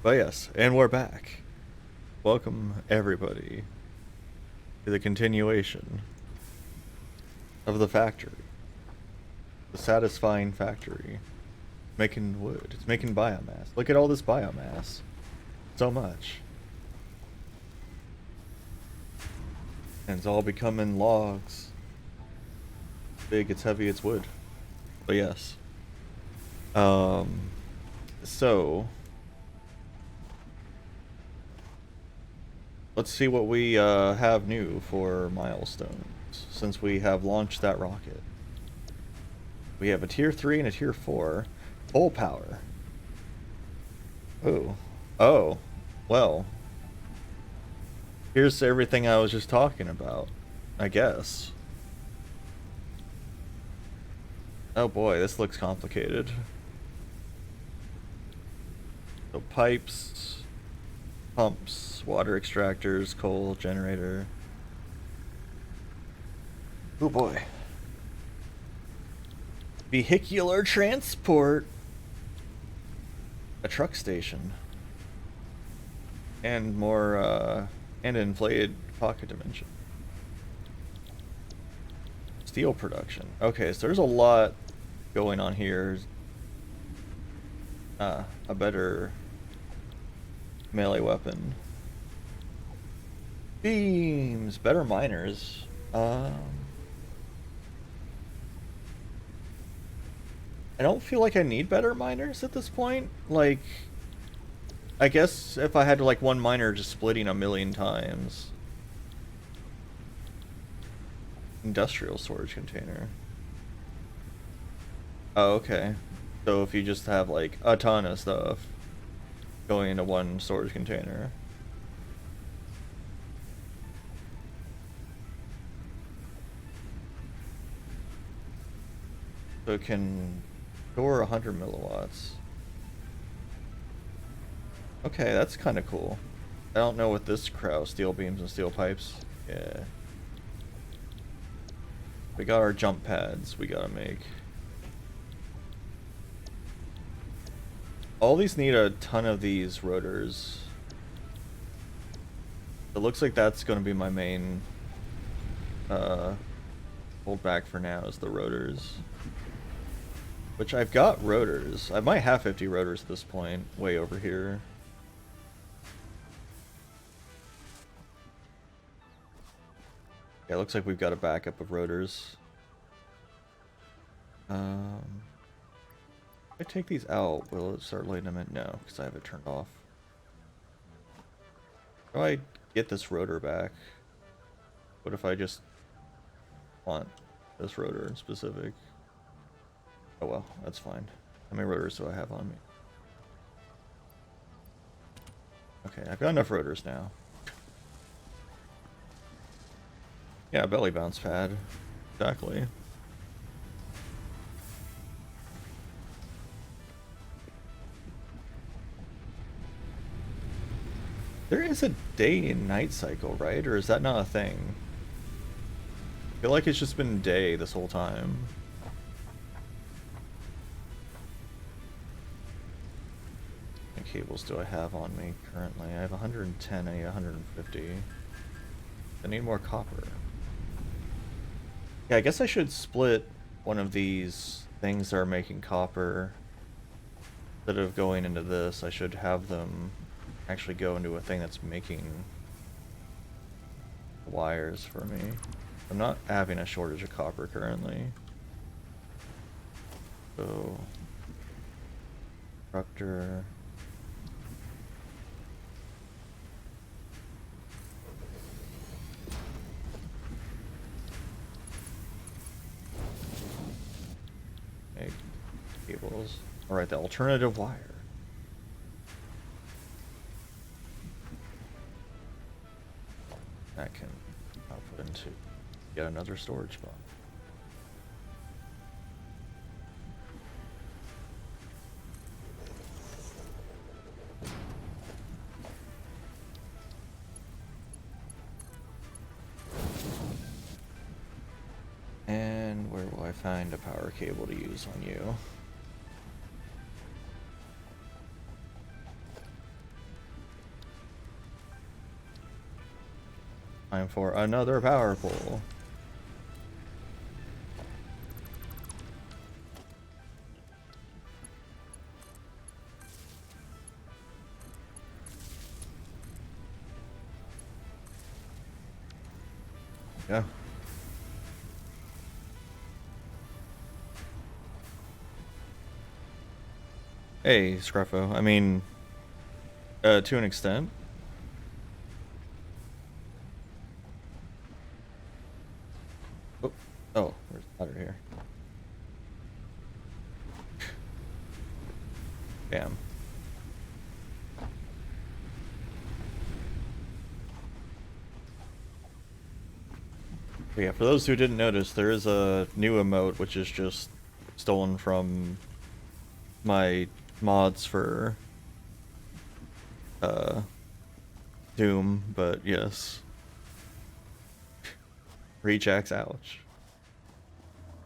But yes, and we're back. Welcome, everybody, to the continuation of the factory. The satisfying factory. Making wood. It's making biomass. Look at all this biomass. So much. And it's all becoming logs. It's big, it's heavy, it's wood. But yes. So let's see what we have new for milestones since we have launched that rocket. We have a tier 3 and a tier 4. Full power. Oh. Oh. Well. Here's everything I was just talking about, I guess. Oh boy, this looks complicated. So pipes, pumps, water extractors, coal generator. Oh boy. Vehicular transport. A truck station. And more, and inflated pocket dimension. Steel production. Okay, so there's a lot going on here. A better melee weapon. Beams. Better miners. I don't feel like I need better miners at this point. Like, I guess if I had to, like, one miner just splitting a million times. Industrial storage container. Oh, okay. So if you just have, like, a ton of stuff going into one storage container. So it can store 100 milliwatts. Okay, that's kind of cool. I don't know what this crowd, steel beams and steel pipes. Yeah. We got our jump pads we gotta make. All these need a ton of these rotors. It looks like that's gonna be my main hold back for now is the rotors. Which I've got rotors. I might have 50 rotors at this point, way over here. Yeah, it looks like we've got a backup of rotors. If I take these out, will it start lighting them in? No, because I have it turned off. How do I get this rotor back? What if I just want this rotor in specific? Oh well, that's fine. How many rotors do I have on me? Okay, I've got enough rotors now. Yeah, belly bounce pad. Exactly. There is a day and night cycle, right? Or is that not a thing? I feel like it's just been day this whole time. How many cables do I have on me currently? I have 110, I need 150. I need more copper. Yeah, I guess I should split one of these things that are making copper. Instead of going into this, I should have them actually go into a thing that's making wires for me. I'm not having a shortage of copper currently. So, constructor. Make cables. Alright, the alternative wire. That can output into yet another storage box. And where will I find a power cable to use on you? Time for another power pull. Yeah. Hey, Scruffo. I mean, to an extent. Oh, oh, there's water here. Damn. But yeah, for those who didn't notice, there is a new emote which is just stolen from my mods for Doom, but yes. Rejax, ouch.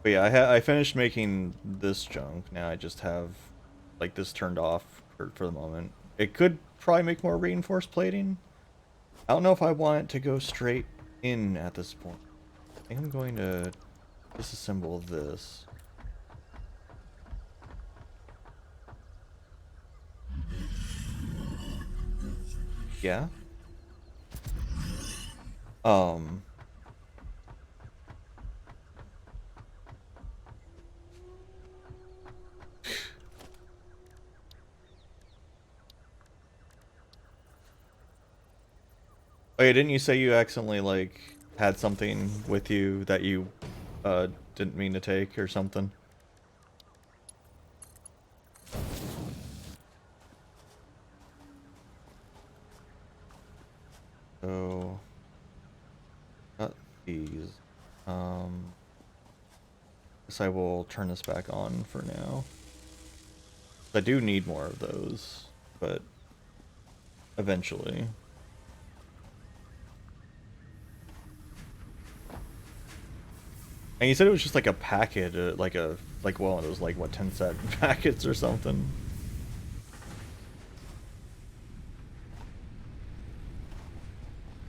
But yeah, I finished making this junk. Now I just have like this turned off for the moment. It could probably make more reinforced plating. I don't know if I want it to go straight in at this point. I think I'm going to disassemble this. Yeah. Oh yeah, didn't you say you accidentally like had something with you that you didn't mean to take or something? So got these. Guess I will turn this back on for now. I do need more of those, but eventually. And you said it was just like a packet, like one of those like what 10 set packets or something.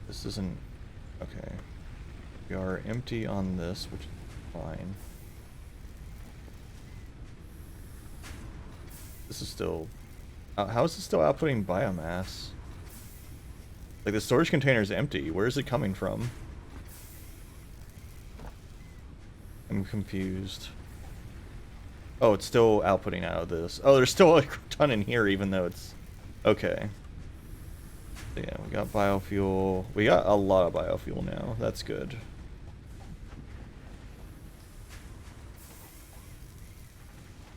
This isn't okay. We are empty on this, which is fine. This is still. How is this still outputting biomass? Like the storage container is empty. Where is it coming from? I'm confused. Oh, it's still outputting out of this. Oh, there's still like a ton in here, even though it's okay. So yeah, we got biofuel. We got a lot of biofuel now. That's good.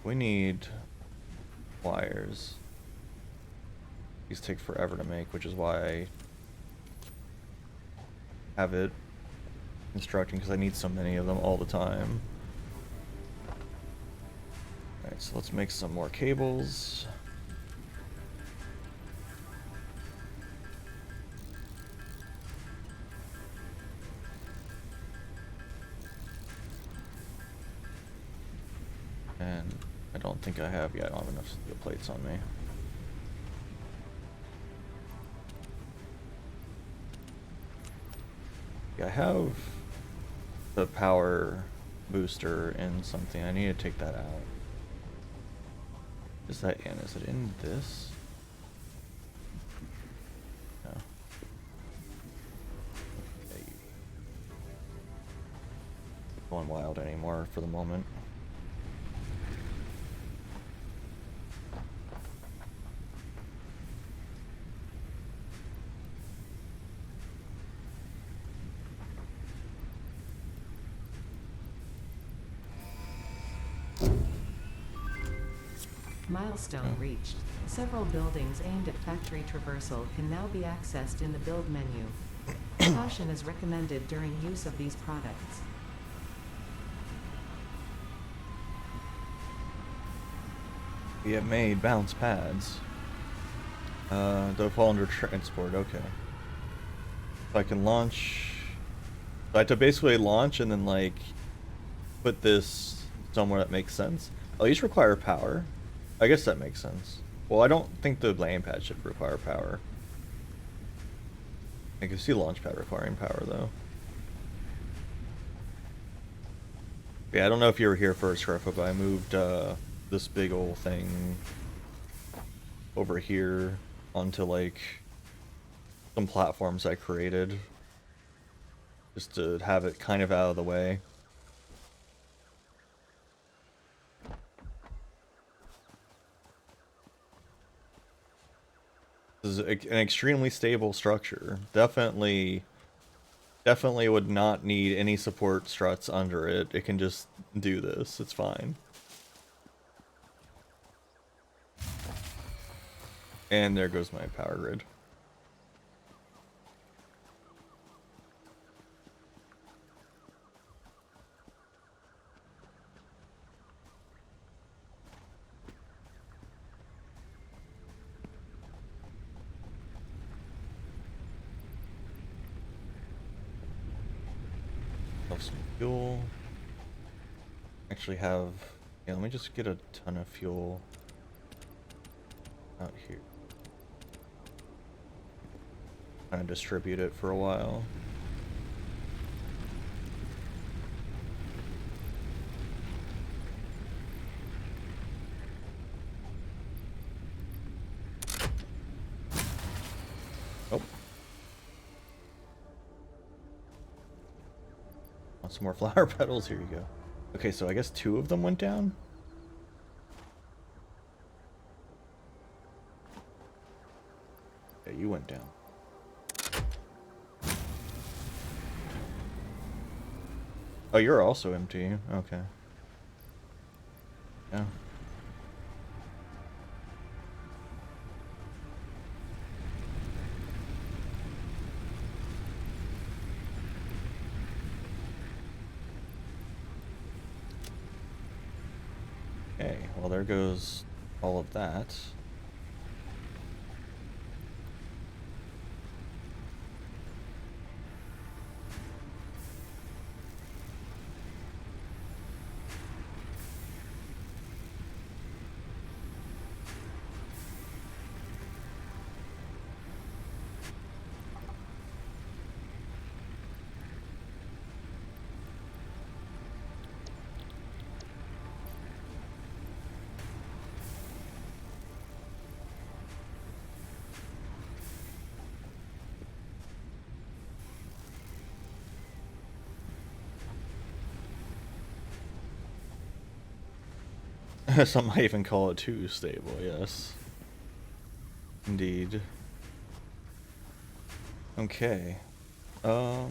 We need wires. These take forever to make, which is why I have it constructing, because I need so many of them all the time. Alright, so let's make some more cables. And I don't think I have, yeah, I don't have enough steel plates on me. Yeah, I have the power booster in something. I need to take that out. Is that in? Is it in this? No. Okay. Going wild anymore for the moment. Milestone reached. Several buildings aimed at factory traversal can now be accessed in the build menu. Caution is recommended during use of these products. We have made bounce pads. They'll fall under transport, okay. So I can launch. So I have to basically launch and then like put this somewhere that makes sense. Oh, these require power. I guess that makes sense. Well, I don't think the landing pad should require power. I can see launchpad requiring power though. Yeah, I don't know if you were here first, Scarfa, but I moved this big old thing over here onto like some platforms I created just to have it kind of out of the way. This is an extremely stable structure. Definitely would not need any support struts under it. It can just do this. It's fine. And there goes my power grid. Have some fuel. Actually have, yeah, let me just get a ton of fuel out here. Kind of distribute it for a while. Oh. Want some more flower petals? Here you go. Okay, so I guess 2 of them went down? Yeah, you went down. Oh, you're also empty. Okay. Yeah. Okay, well there goes all of that. Some might even call it too stable, yes. Indeed. Okay. Yeah,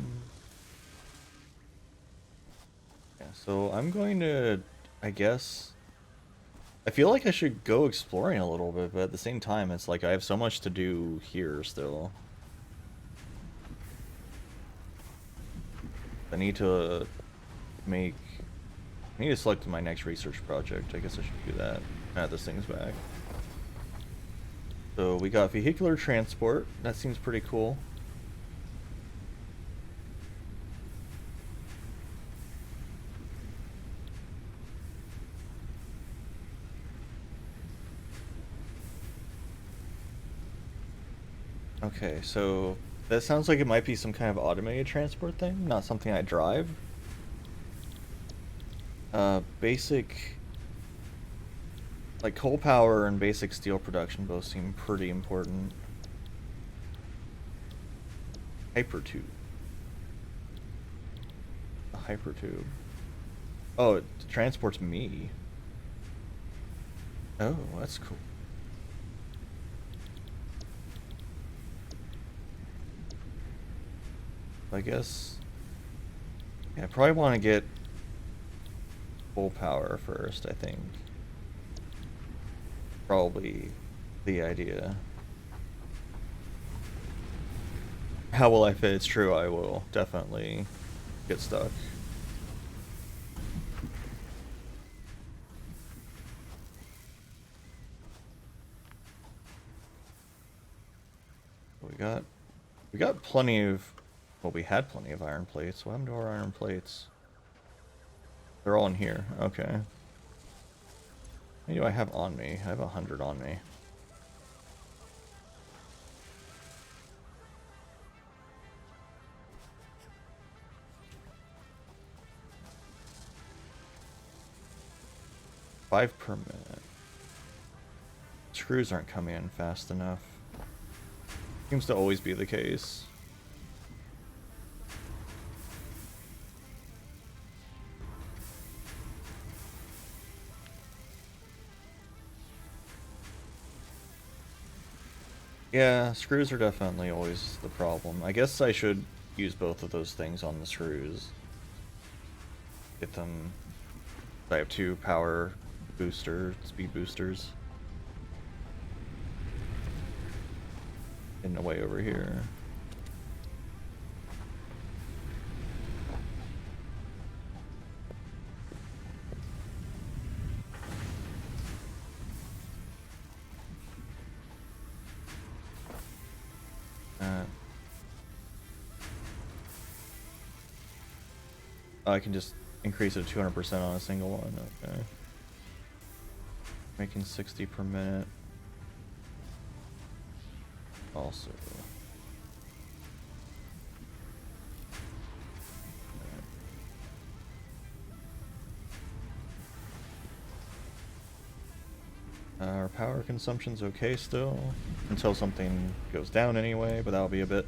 so I'm going to, I guess, I feel like I should go exploring a little bit, but at the same time, it's like I have so much to do here still. I need to make, I need to select my next research project. I guess I should do that. Add this thing's back. So we got vehicular transport. That seems pretty cool. Okay, so that sounds like it might be some kind of automated transport thing, not something I drive. Basic, like coal power and basic steel production both seem pretty important. Hypertube. A hypertube. Oh, it transports me. Oh, that's cool. I guess, yeah, I probably want to get full power first, I think. Probably the idea. How will I fit? It's true, I will definitely get stuck. We got plenty of, well, we had plenty of iron plates. What happened to our iron plates? They're all in here. Okay. How many do I have on me? I have 100 on me. 5 per minute. Screws aren't coming in fast enough. Seems to always be the case. Yeah, screws are definitely always the problem. I guess I should use both of those things on the screws. Get them... I have 2 power speed boosters. In the way over here. I can just increase it to 200% on a single one. Okay. Making 60 per minute. Also. Our power consumption's okay still, until something goes down anyway, but that'll be a bit.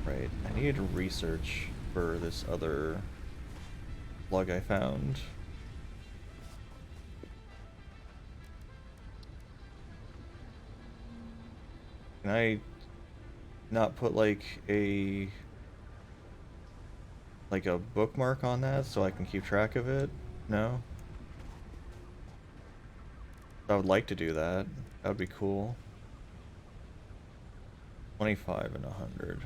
Right, I need to research for this other plug I found. Can I not put like a bookmark on that so I can keep track of it? No? I would like to do that. That would be cool. 25 and 100.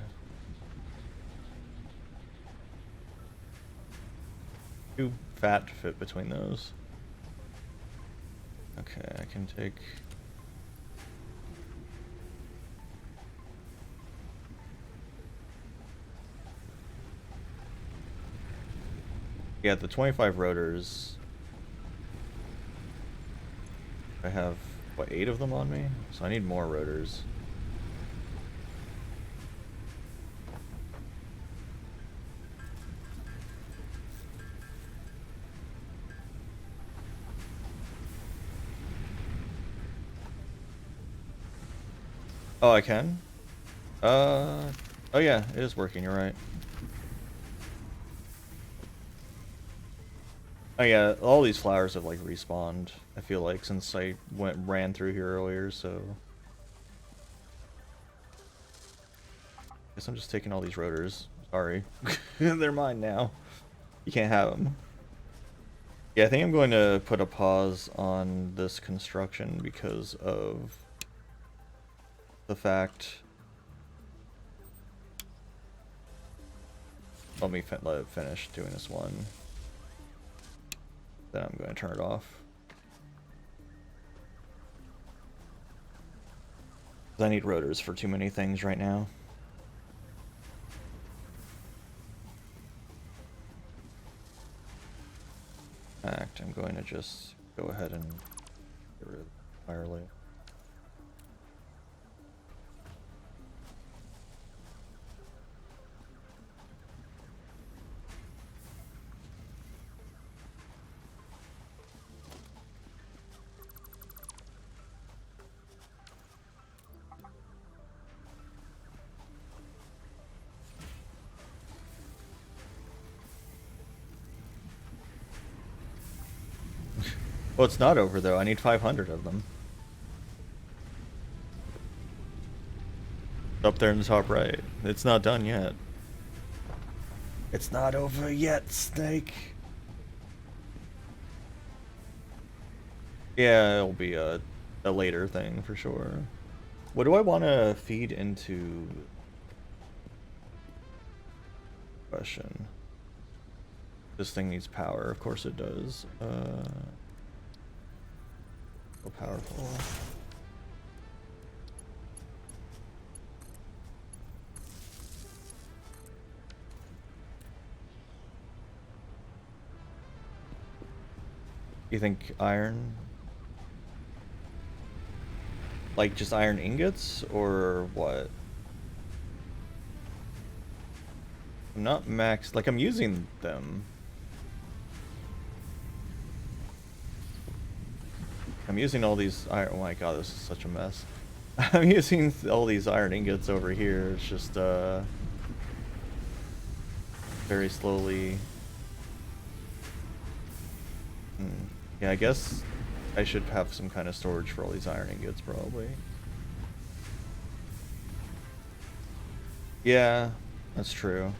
Too fat to fit between those. Okay, I can take... Yeah, the 25 rotors... I have, what, 8 of them on me? So I need more rotors. Oh, I can? Oh yeah, it is working, you're right. Oh yeah, all these flowers have like respawned, I feel like, since I ran through here earlier, so... Guess I'm just taking all these rotors. Sorry. They're mine now. You can't have them. Yeah, I think I'm going to put a pause on this construction because of the fact... Let me let it finish doing this one. Then I'm going to turn it off. I need rotors for too many things right now. In fact, I'm going to just go ahead and get rid of it entirely. Well, it's not over though. I need 500 of them. Up there in the top right. It's not done yet. It's not over yet, Snake. Yeah, it'll be a later thing for sure. What do I want to feed into? Question. This thing needs power. Of course it does. So powerful. You think iron? Like just iron ingots or what? I'm not maxed, like I'm using them. I'm using all these iron. Oh my god, this is such a mess. I'm using all these iron ingots over here. It's just very slowly. Yeah, I guess I should have some kind of storage for all these iron ingots, probably. Yeah, that's true.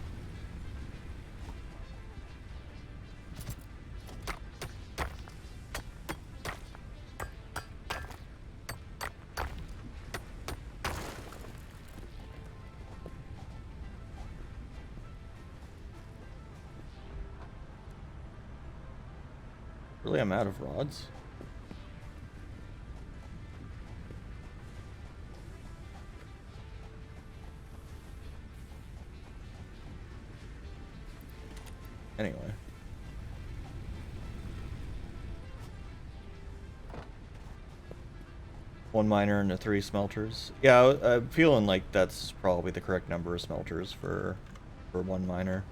Really, I'm out of rods. Anyway. One miner and 3 smelters. Yeah, I'm feeling like that's probably the correct number of smelters for one miner.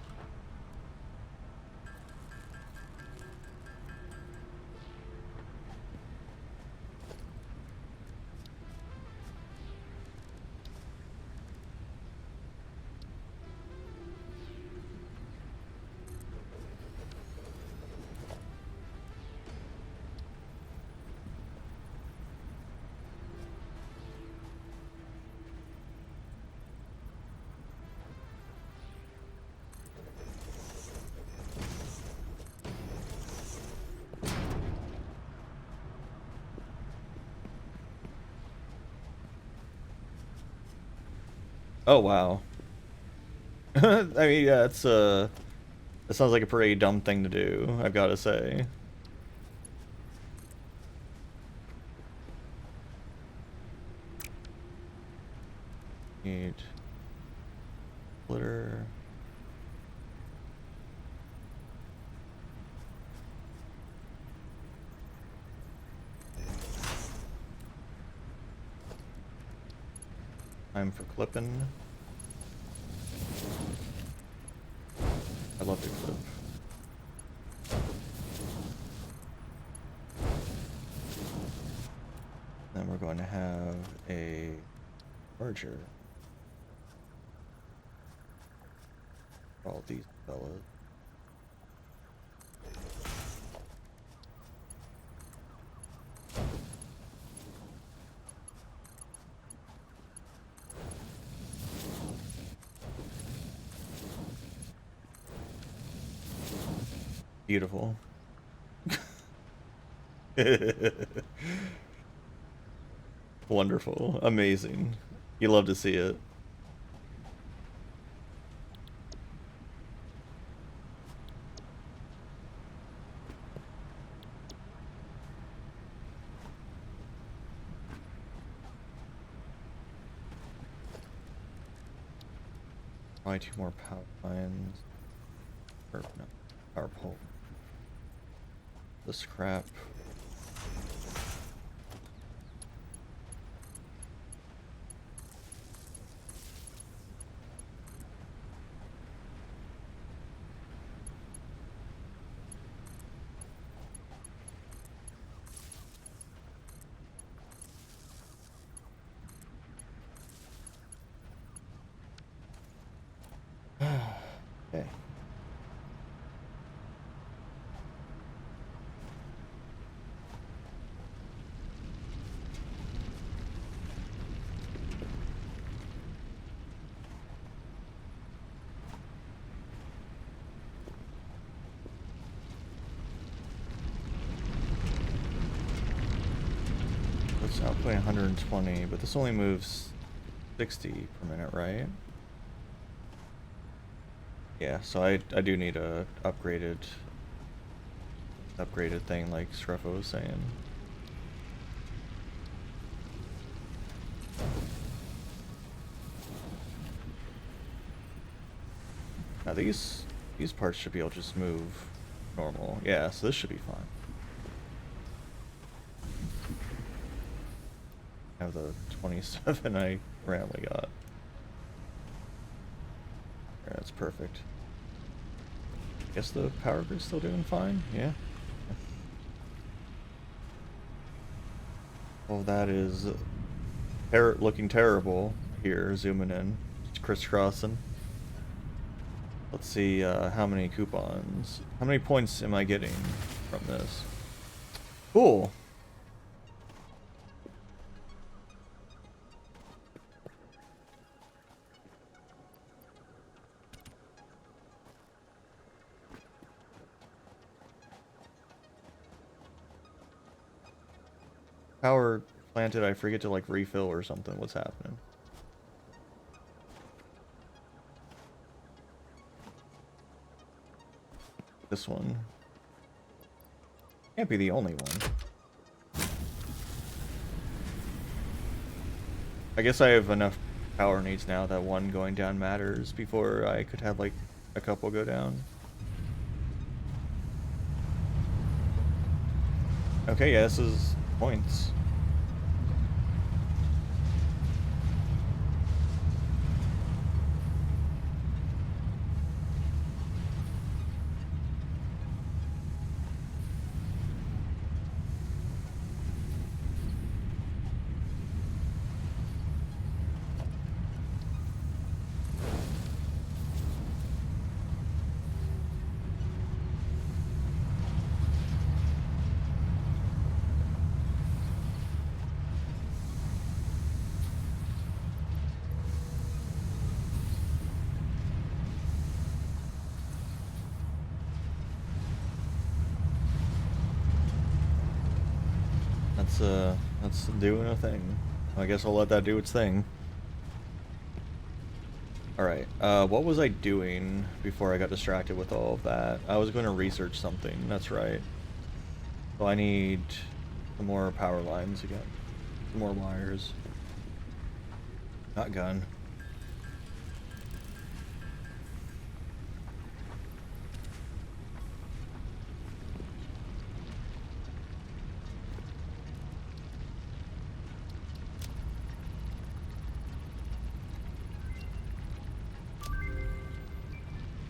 Oh wow. I mean, yeah, it's it sounds like a pretty dumb thing to do, I've got to say. Need splitter. Time for clipping. I love to clip. Then we're going to have a merger. All these fellas. Beautiful. Wonderful. Amazing. You love to see it. Probably 2 more power lines. Or no, power pole. The scrap. Okay. Let's output 120, but this only moves 60 per minute, right? Yeah, so I do need a upgraded thing like Scruffo was saying. Now these parts should be able to just move normal. Yeah, so this should be fine. I have the 27 I randomly got. Yeah, that's perfect. Guess the power grid's still doing fine, yeah. Well, that is looking terrible here, zooming in. Just crisscrossing. Let's see how many coupons. How many points am I getting from this? Cool. Power planted, I forget to like refill or something. What's happening? This one. Can't be the only one. I guess I have enough power needs now that one going down matters before I could have like a couple go down. Okay, yeah, this is points. That's doing a thing. I guess I'll let that do its thing. Alright, what was I doing before I got distracted with all of that? I was going to research something, that's right. So I need some more power lines again. Some more wires. Not gun.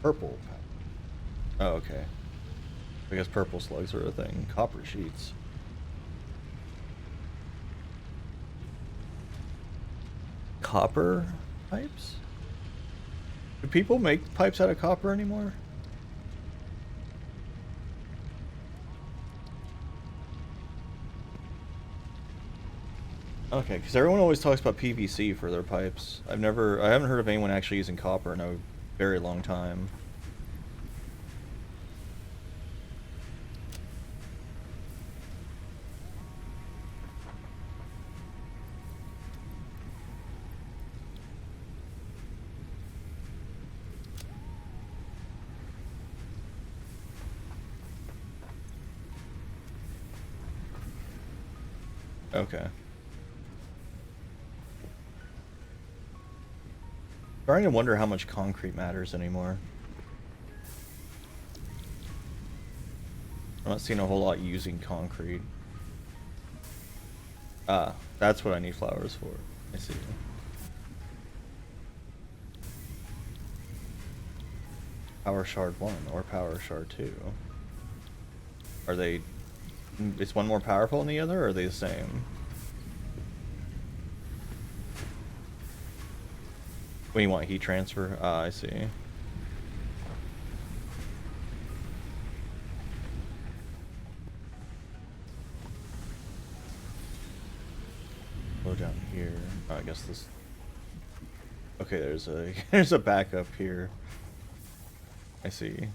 Purple. Oh, okay. I guess purple slugs are a thing. Copper sheets. Copper pipes? Do people make pipes out of copper anymore? Okay, because everyone always talks about PVC for their pipes. I haven't heard of anyone actually using copper in a very long time. Okay. Starting to wonder how much concrete matters anymore. I'm not seeing a whole lot using concrete. Ah, that's what I need flowers for. I see. Power shard 1 or power shard 2. Are they... Is one more powerful than the other, or are they the same? When you want heat transfer? Ah, I see. Go down here. Oh, I guess this... Okay, there's a there's a backup here. I see.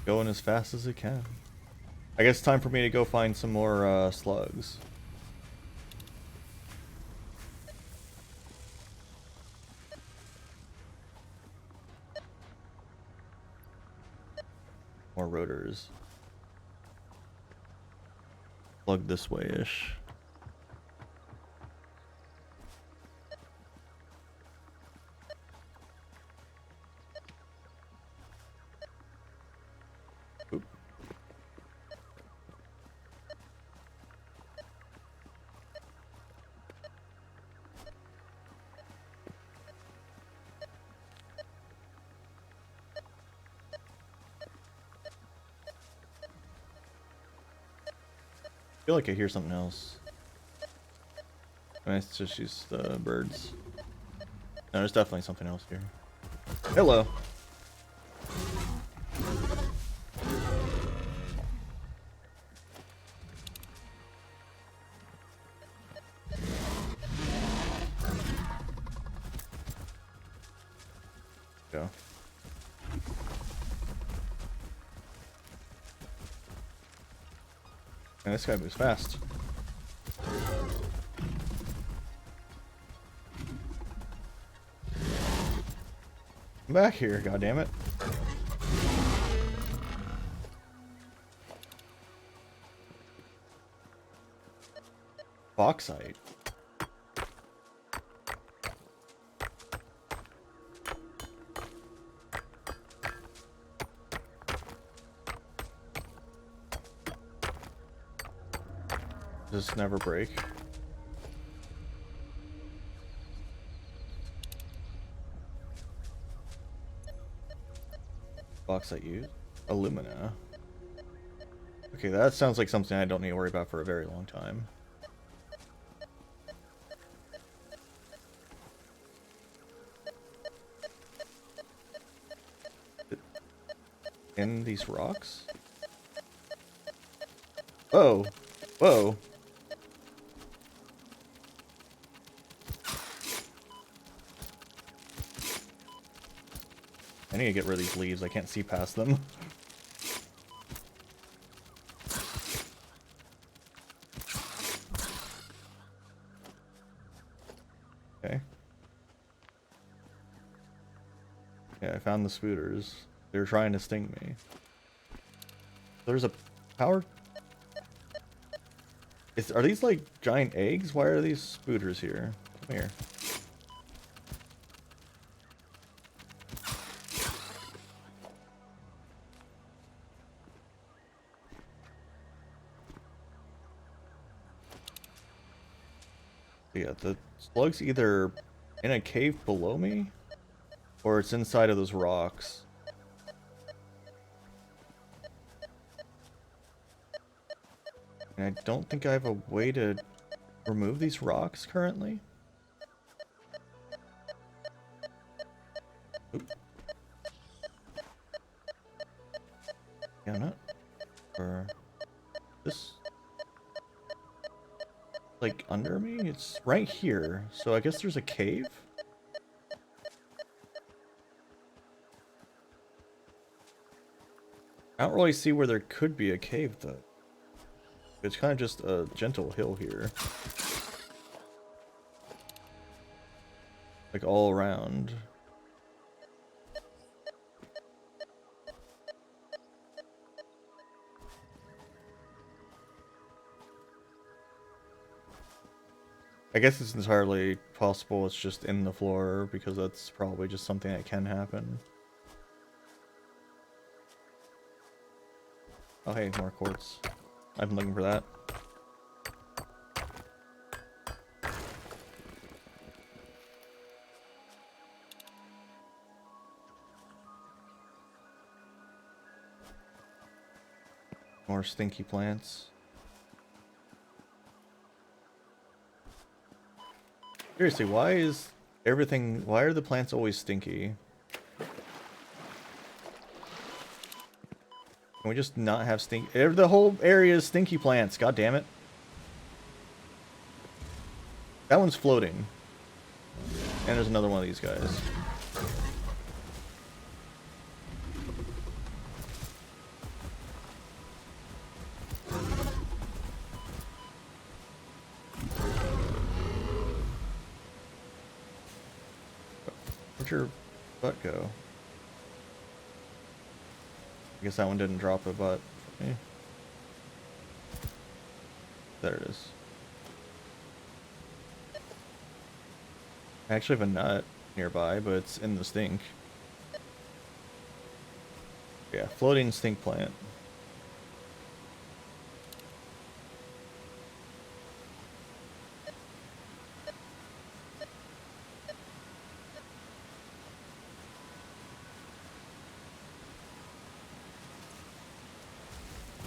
Going as fast as it can. I guess it's time for me to go find some more slugs. More rotors. Plug this way-ish. Oop. feel like I hear something else. I mean, it's just the birds. No, there's definitely something else here. Hello. Go. And this guy moves fast. Come back here, goddammit. Bauxite. Does this never break? Bauxite used? Alumina. Okay, that sounds like something I don't need to worry about for a very long time. In these rocks? Whoa! Whoa! I need to get rid of these leaves. I can't see past them. Okay. Yeah, I found the spooters. They were trying to sting me. There's a power... Are these like giant eggs? Why are these spooters here? Come here. Yeah, the slug's either in a cave below me, or it's inside of those rocks. And I don't think I have a way to remove these rocks currently. Oop. Yeah, I'm not. Or this. Like under me? It's right here. So I guess there's a cave? I don't really see where there could be a cave though. It's kind of just a gentle hill here. Like all around. I guess it's entirely possible it's just in the floor, because that's probably just something that can happen. Oh hey, more quartz. I've been looking for that. More stinky plants. Seriously, why are the plants always stinky? Can we just not have the whole area is stinky plants, god damn it. That one's floating. And there's another one of these guys. Where'd your butt go? I guess that one didn't drop a butt for me. There it is. I actually have a nut nearby, but it's in the stink. Yeah, floating stink plant.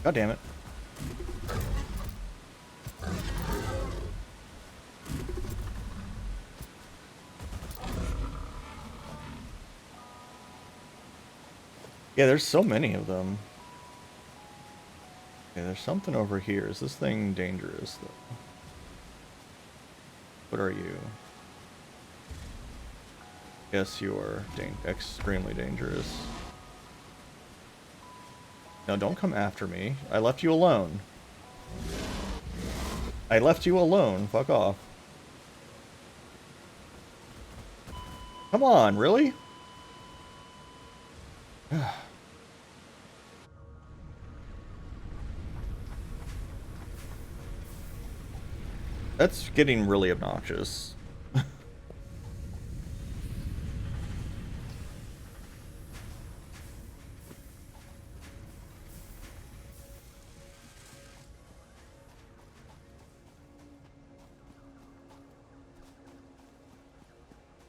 God damn it. Yeah, there's so many of them. Okay, there's something over here. Is this thing dangerous, though? What are you? Yes, you are extremely dangerous. No, don't come after me. I left you alone. I left you alone. Fuck off. Come on, really? That's getting really obnoxious.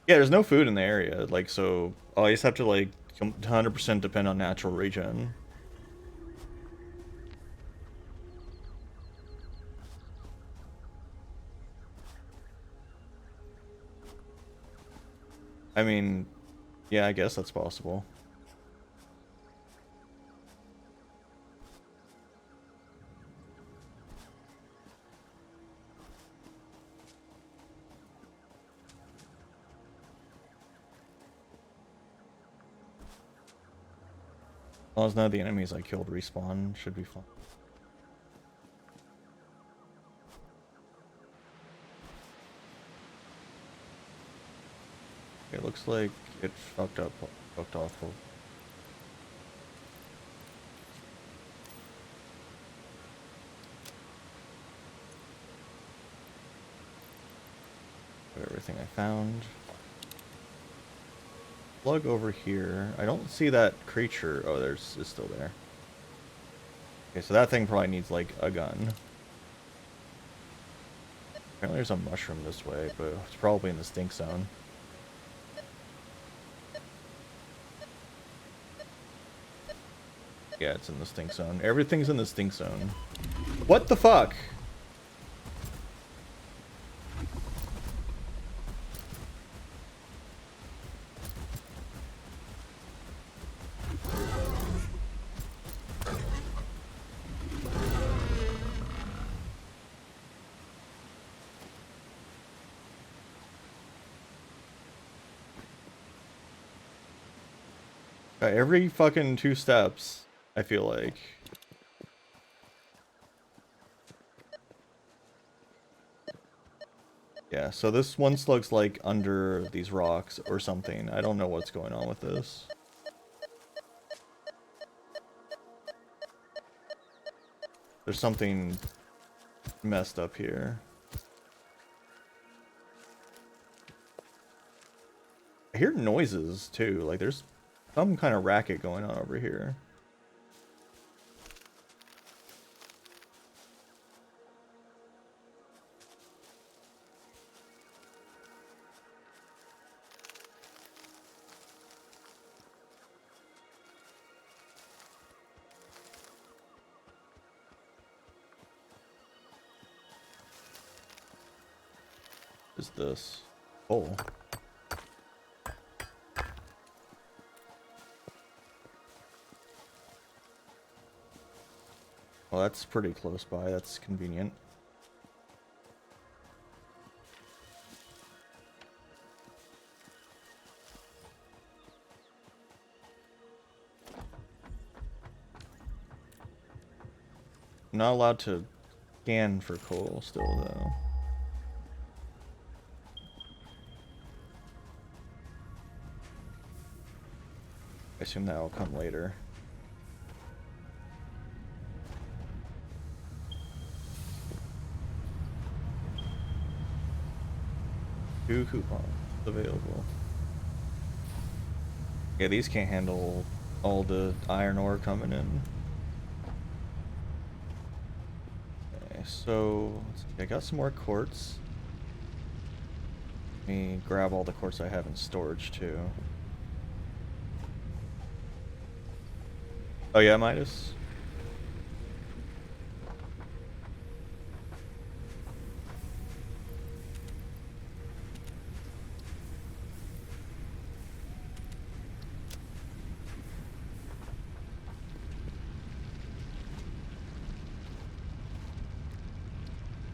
Yeah, there's no food in the area, like, so I just have to, like, 100% depend on natural regen. I mean, yeah, I guess that's possible. As long as none of the enemies I killed respawn, should be fine. It looks like it fucked off. Everything I found. Plug over here. I don't see that creature. Oh, it's still there. Okay, so that thing probably needs, like, a gun. Apparently there's a mushroom this way, but it's probably in the stink zone. Yeah, it's in the stink zone. Everything's in the stink zone. What the fuck? Every fucking 2 steps, I feel like. Yeah, so this one slug's like under these rocks or something. I don't know what's going on with this. There's something messed up here. I hear noises too, like there's some kind of racket going on over here. What is this? Oh. Well, that's pretty close by. That's convenient. I'm not allowed to scan for coal still, though. I assume that will come later. Two coupons available. Yeah, these can't handle all the iron ore coming in. Okay, so let's see, I got some more quartz. Let me grab all the quartz I have in storage too. Oh yeah, Midas?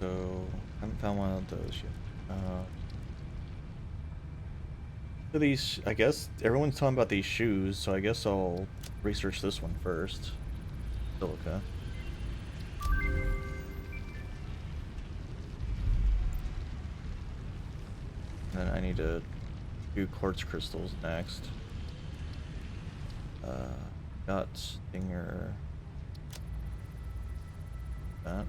so I haven't found one of those yet. So these, I guess everyone's talking about these shoes, so I guess I'll research this one first. Silica. And then I need to do quartz crystals next. Got stinger. That.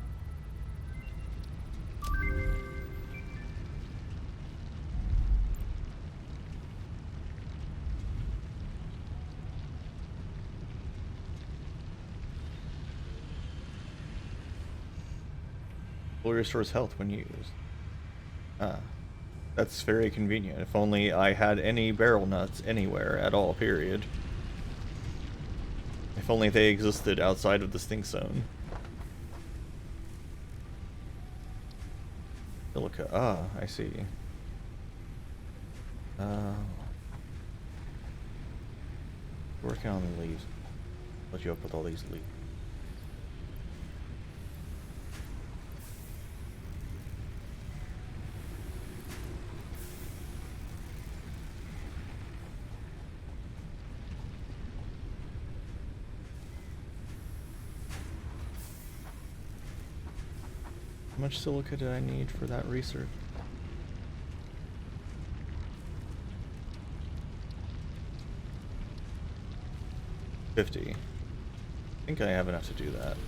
Fully restores health when used. That's very convenient. If only I had any barrel nuts anywhere at all, period. If only they existed outside of the stink zone. Silica. Ah, I see. Working on the leaves. Let you up with all these leaves. How much silica did I need for that research? 50. I think I have enough to do that.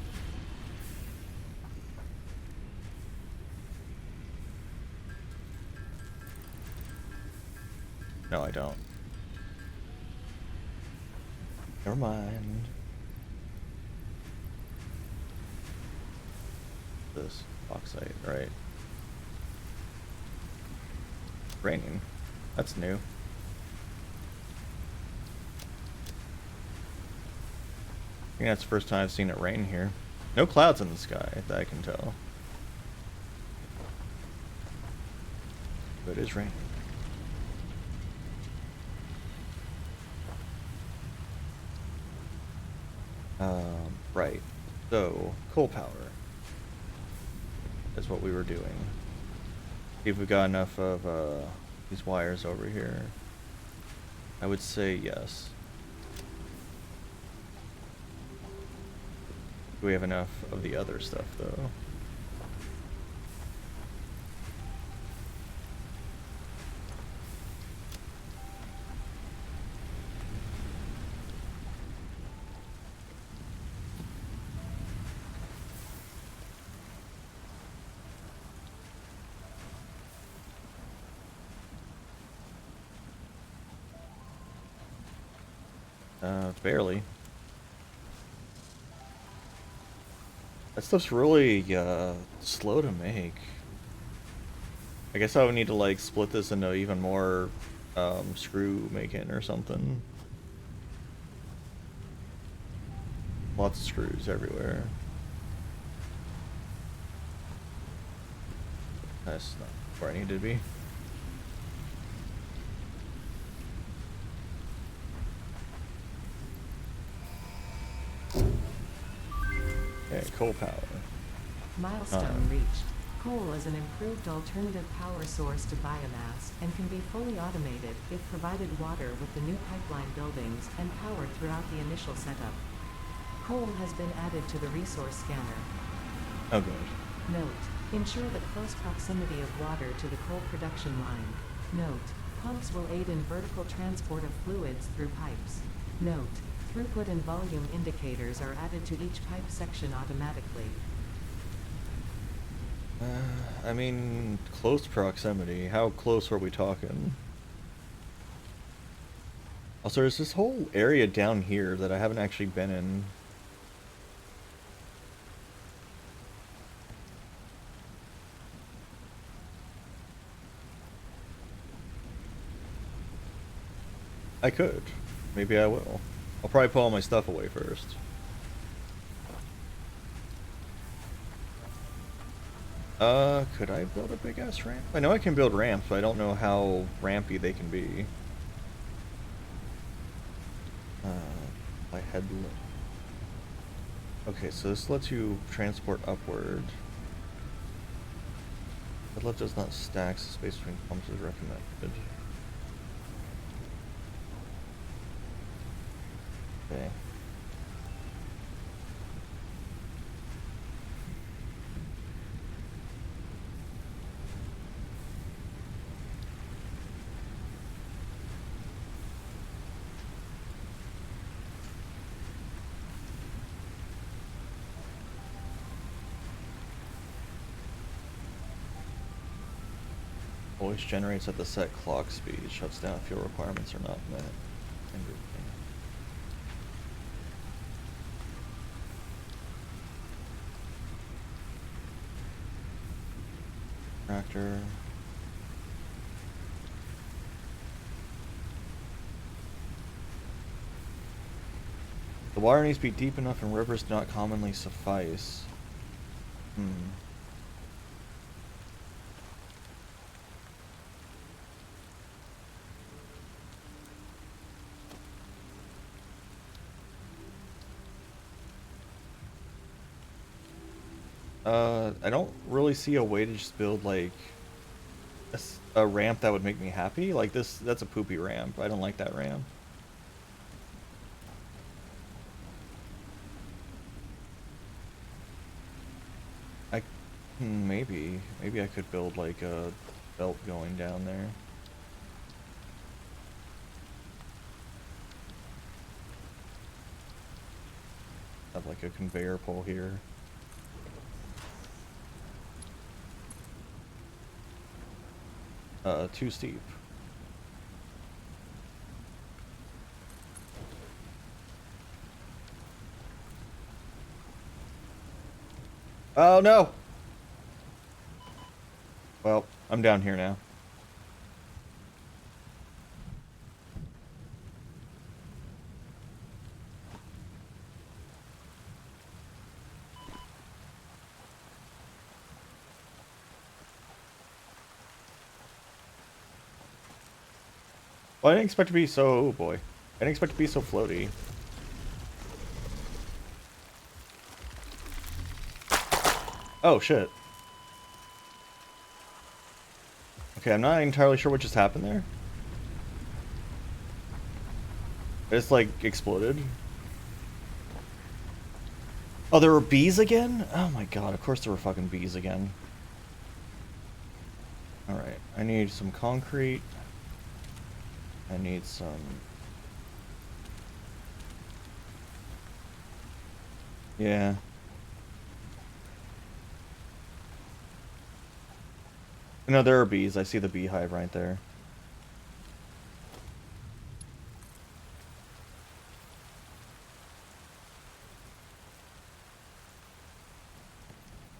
No, I don't. Never mind. This bauxite, right? Raining. That's new. I think that's the first time I've seen it rain here. No clouds in the sky, that I can tell. But it is raining. Right. So, coal power is what we were doing. See if we got enough of these wires over here. I would say yes. Do we have enough of the other stuff, though? Barely. That stuff's really slow to make. I guess I would need to like split this into even more screw making or something. Lots of screws everywhere. That's not where I need to be. Okay, coal power. Milestone reached. Coal is an improved alternative power source to biomass and can be fully automated if provided water with the new pipeline buildings and power throughout the initial setup. Coal has been added to the resource scanner. Oh, good. Note: ensure the close proximity of water to the coal production line. Note: pumps will aid in vertical transport of fluids through pipes. Note: throughput and volume indicators are added to each pipe section automatically. I mean, close proximity. How close are we talking? Also, there's this whole area down here that I haven't actually been in. I could. Maybe I will. I'll probably put all my stuff away first. Could I build a big ass ramp? I know I can build ramps, but I don't know how rampy they can be. My head. Okay, so this lets you transport upward. The lift does not stack, so space between pumps is recommended. Okay. Always generates at the set clock speed, shuts down if fuel requirements are not met. Interesting. Tractor. The water needs to be deep enough and rivers do not commonly suffice. I don't really see a way to just build like a ramp that would make me happy. Like this, that's a poopy ramp. I don't like that ramp. Maybe I could build like a belt going down there. Have like a conveyor pole here. Too steep. Oh no! Well, I'm down here now. Well, I didn't expect to be so... Oh boy. I didn't expect to be so floaty. Oh shit. Okay, I'm not entirely sure what just happened there. It's like exploded. Oh, there were bees again? Oh my god, of course there were fucking bees again. Alright, I need some concrete. I need some... Yeah. No, there are bees. I see the beehive right there.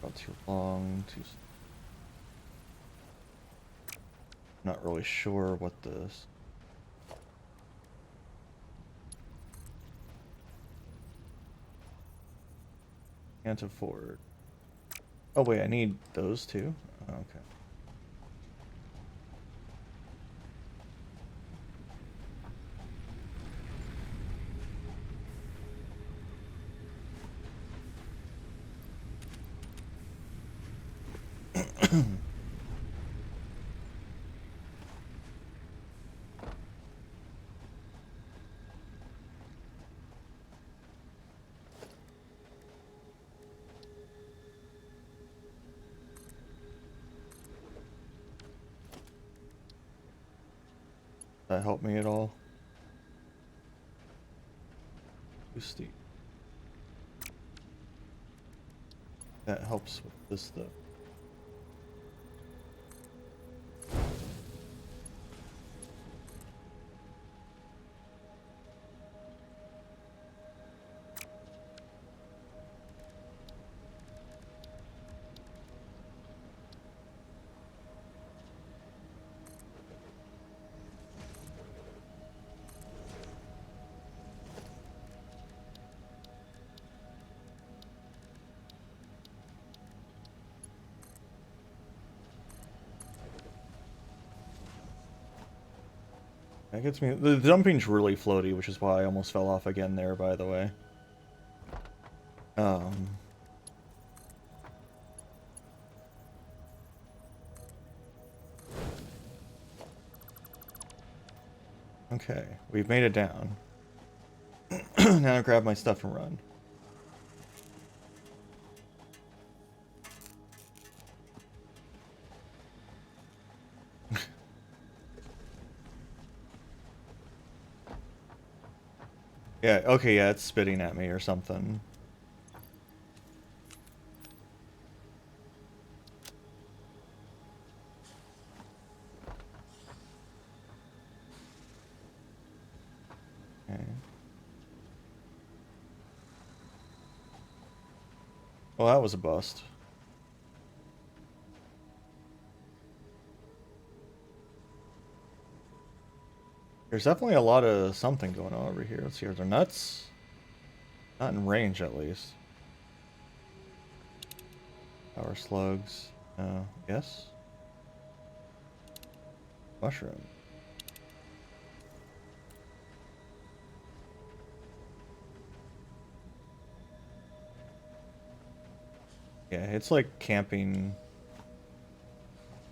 Not too long, Not really sure what this... Can't afford. Oh wait, I need those too? Oh, okay. That help me at all? Too steep. That helps with this though. That gets me. The jumping's really floaty, which is why I almost fell off again there, by the way. Okay, we've made it down. Now I grab my stuff and run. Yeah, okay, yeah, it's spitting at me or something. Okay. Well, that was a bust. There's definitely a lot of something going on over here. Let's see, are there nuts? Not in range, at least. Power slugs. Yes? Mushroom. Yeah, it's like camping.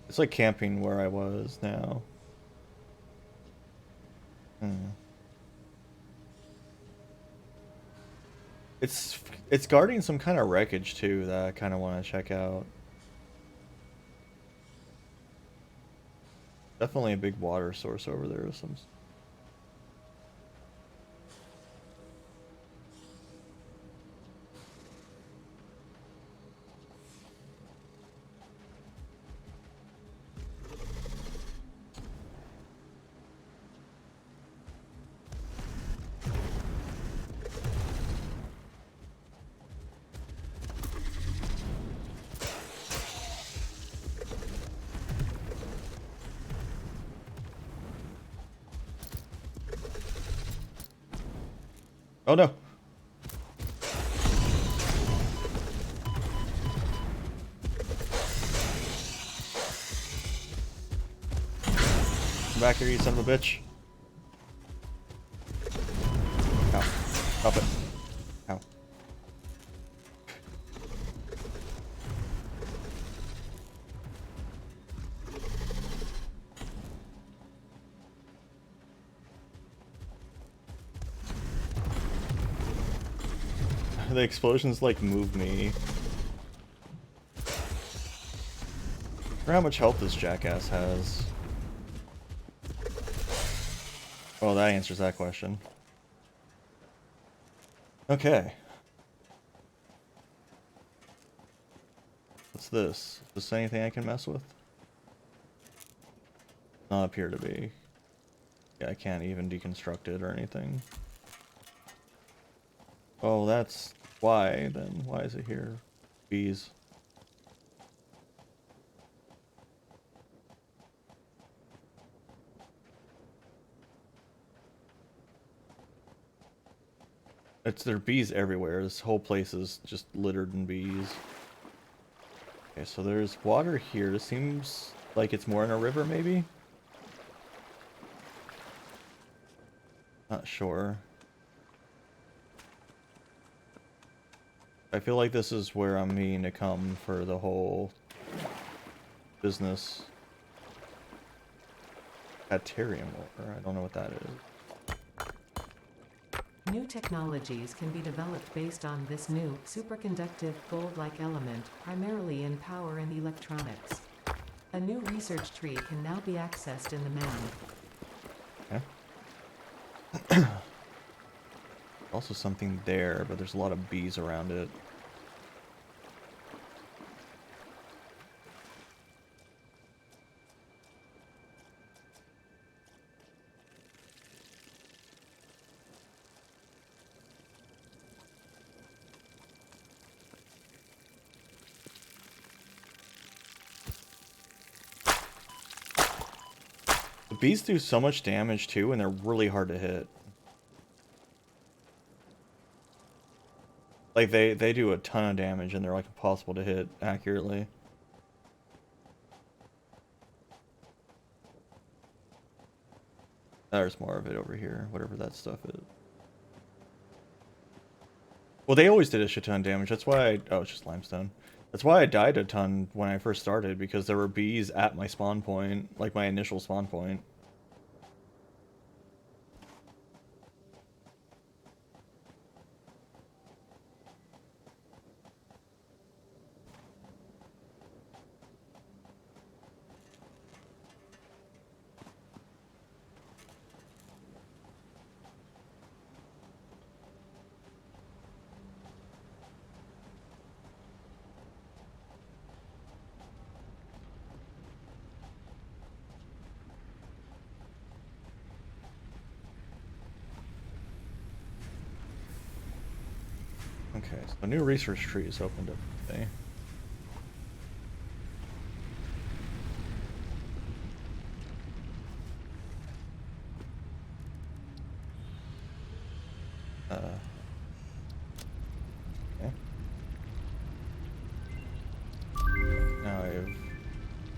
It's like camping where I was now. It's guarding some kind of wreckage too that I kind of want to check out. Definitely a big water source over there with some. Oh no. Come back here, you son of a bitch. Ow. Stop it. Ow. The explosions like move me. I wonder how much health this jackass has. Well, that answers that question. Okay. What's this? Is this anything I can mess with? Not appear to be. Yeah, I can't even deconstruct it or anything. Oh, that's why then. Why is it here? Bees. There are bees everywhere. This whole place is just littered in bees. Okay, so there's water here. This seems like it's more in a river, maybe? Not sure. I feel like this is where I'm meaning to come for the whole business. Bacterium water. I don't know what that is. New technologies can be developed based on this new, superconductive, gold-like element, primarily in power and electronics. A new research tree can now be accessed in the menu. Okay. Also something there, but there's a lot of bees around it. The bees do so much damage too, and they're really hard to hit. Like they do a ton of damage, and they're like impossible to hit accurately. There's more of it over here, whatever that stuff is. Well, they always did a shit ton of damage. That's why oh, it's just limestone. That's why I died a ton when I first started, because there were bees at my spawn point, like my initial spawn point. Okay, so a new research tree is opened up today. Okay. Now I've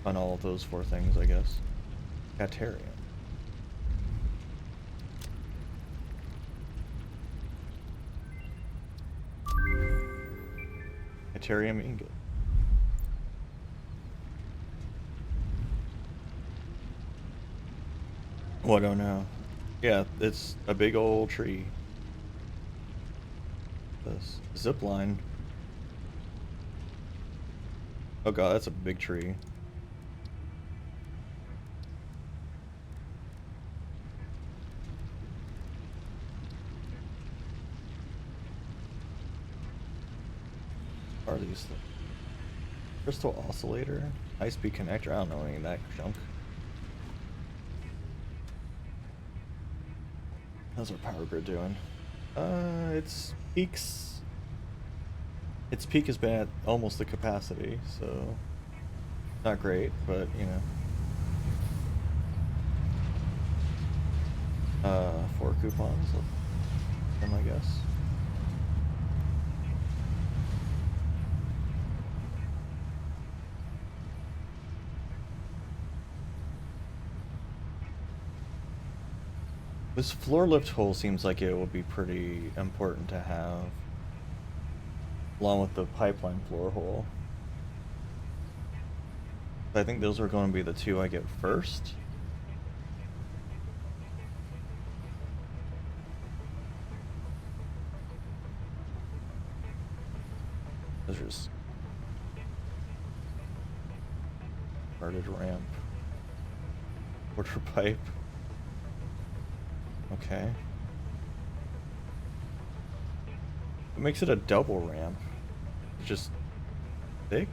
done all of those 4 things, I guess. Catarium. Catarium ingot. Oh, I don't know. Yeah, it's a big old tree. This zip line. Oh god, that's a big tree. What are these things? Crystal oscillator, high-speed connector. I don't know any of that junk. How's our power grid doing? Its peaks. Its peak has been at almost the capacity, so not great, but you know. 4 coupons, I guess. This floor lift hole seems like it would be pretty important to have, along with the pipeline floor hole. I think those are going to be the 2 I get first. Those are just started ramp. Water pipe. Okay. What makes it a double ramp? It's just thick?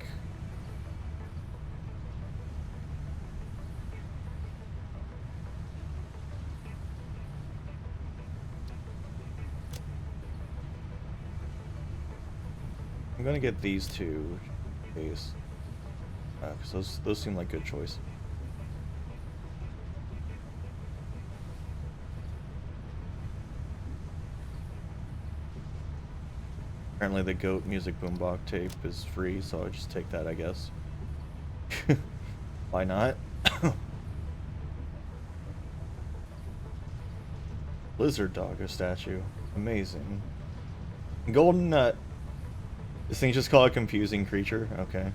I'm gonna get these 2 case. Because those seem like good choices. Apparently the GOAT music boombox tape is free, so I'll just take that, I guess. Why not? Lizard doggo statue. Amazing. Golden nut. This thing's just called a confusing creature? Okay.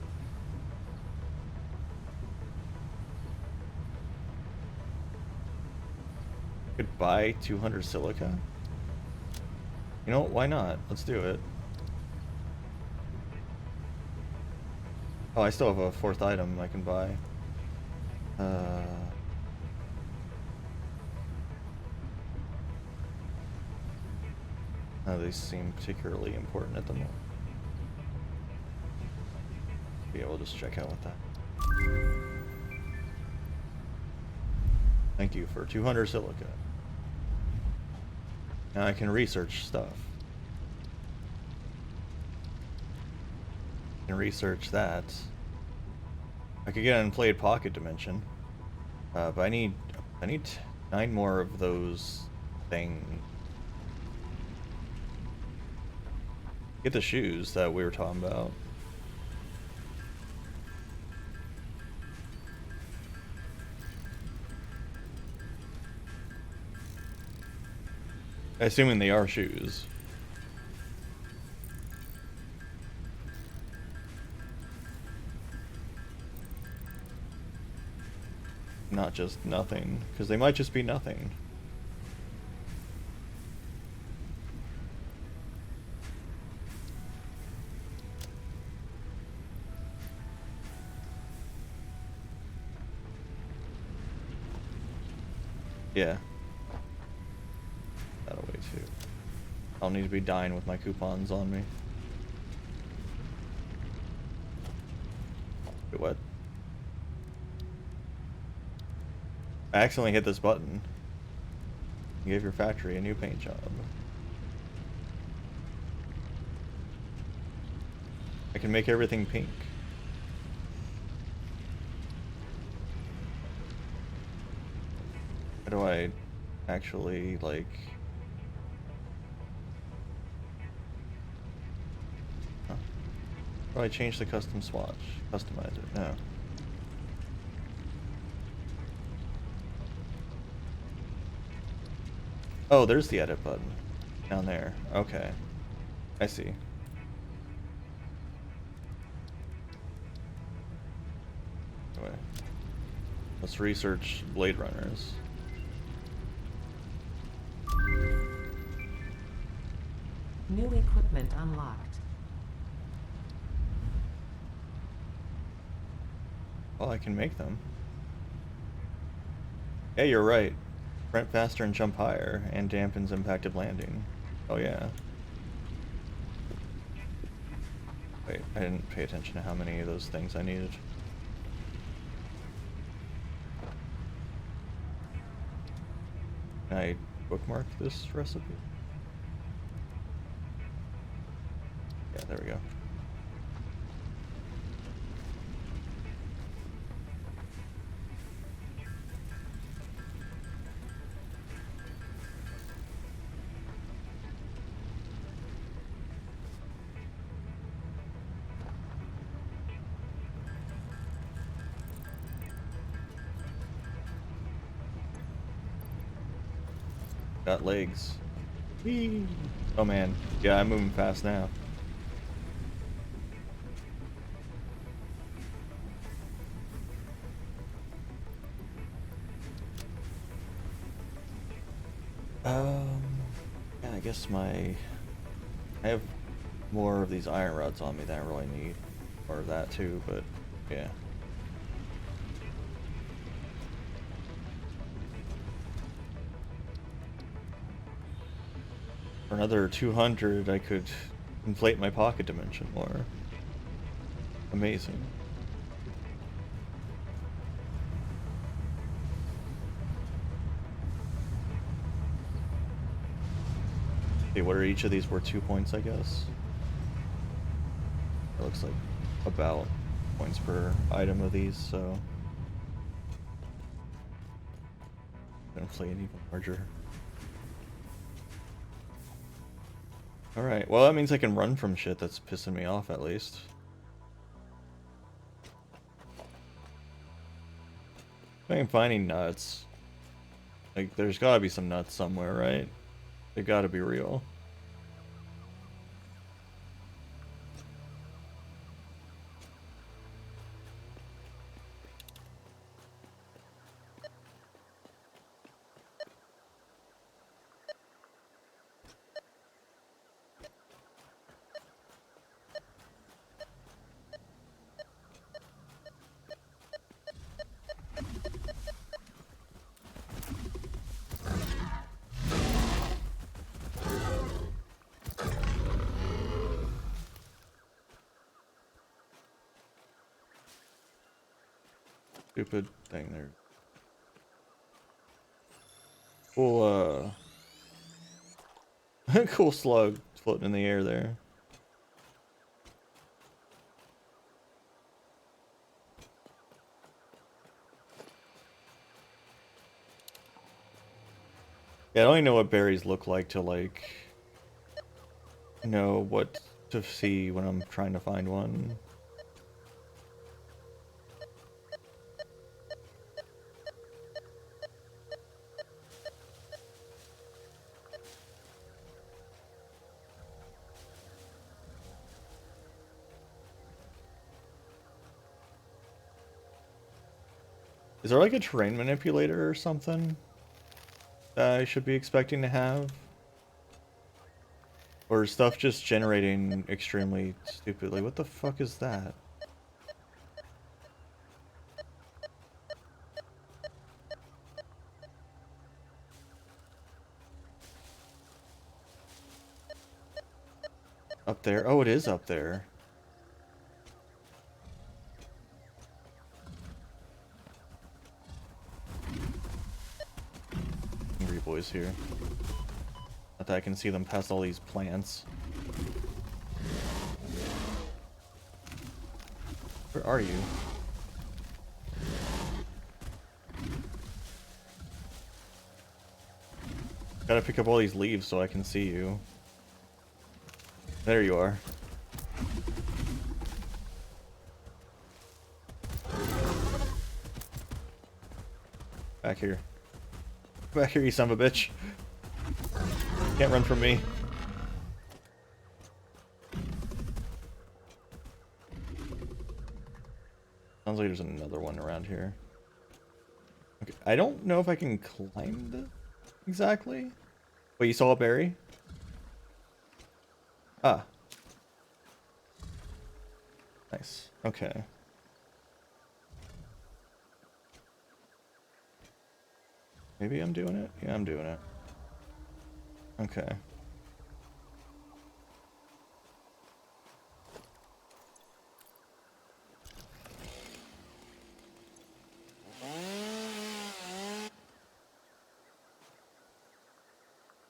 Could buy 200 silica? You know, why not? Let's do it. Oh, I still have a 4th item I can buy. These seem particularly important at the moment. Yeah, we'll just check out with that. Thank you for 200 silica. Now I can research stuff. I can research that. I could get an inflated pocket dimension. But I need 9 more of those things. Get the shoes that we were talking about. Assuming they are shoes. Not just nothing, because they might just be nothing. Yeah. That away too. I'll need to be dying with my coupons on me. Wait, what? I accidentally hit this button. You gave your factory a new paint job. I can make everything pink. How do I actually, like... Huh. How do I change the custom swatch? Customize it? No. Oh, there's the edit button. Down there. Okay. I see. Anyway. Let's research Blade Runners. New equipment unlocked. Well, I can make them. Hey, you're right. Sprint faster and jump higher, and dampens impact of landing. Oh yeah. Wait, I didn't pay attention to how many of those things I needed. Can I bookmark this recipe? Yeah, there we go. Got legs. Whee! Oh man, yeah, I'm moving fast now. Yeah, I guess I have more of these iron rods on me than I really need, or that too, but yeah. For another 200, I could inflate my pocket dimension more. Amazing. Okay, what are each of these worth 2 points, I guess? It looks like about points per item of these, so... inflate even larger. Alright, well that means I can run from shit that's pissing me off at least. I can find any nuts. Like, there's gotta be some nuts somewhere, right? They gotta be real. Stupid thing there. Cool, cool slug floating in the air there. Yeah, I don't even know what berries look like to, like, know what to see when I'm trying to find one. Is there like a terrain manipulator or something that I should be expecting to have? Or is stuff just generating extremely stupidly? What the fuck is that? Up there? Oh, it is up there. Hungry boys here. Not that I can see them past all these plants. Where are you? Gotta pick up all these leaves so I can see you. There you are. Back here. Back here, you son of a bitch. Can't run from me. Sounds like there's another one around here. Okay, I don't know if I can climb this exactly. Wait, you saw a berry? Ah. Nice. Okay. Maybe I'm doing it? Yeah, I'm doing it. Okay.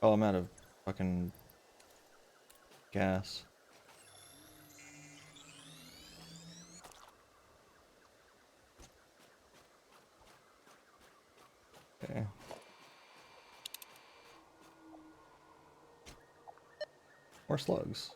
Oh, I'm out of fucking gas. Okay. More slugs.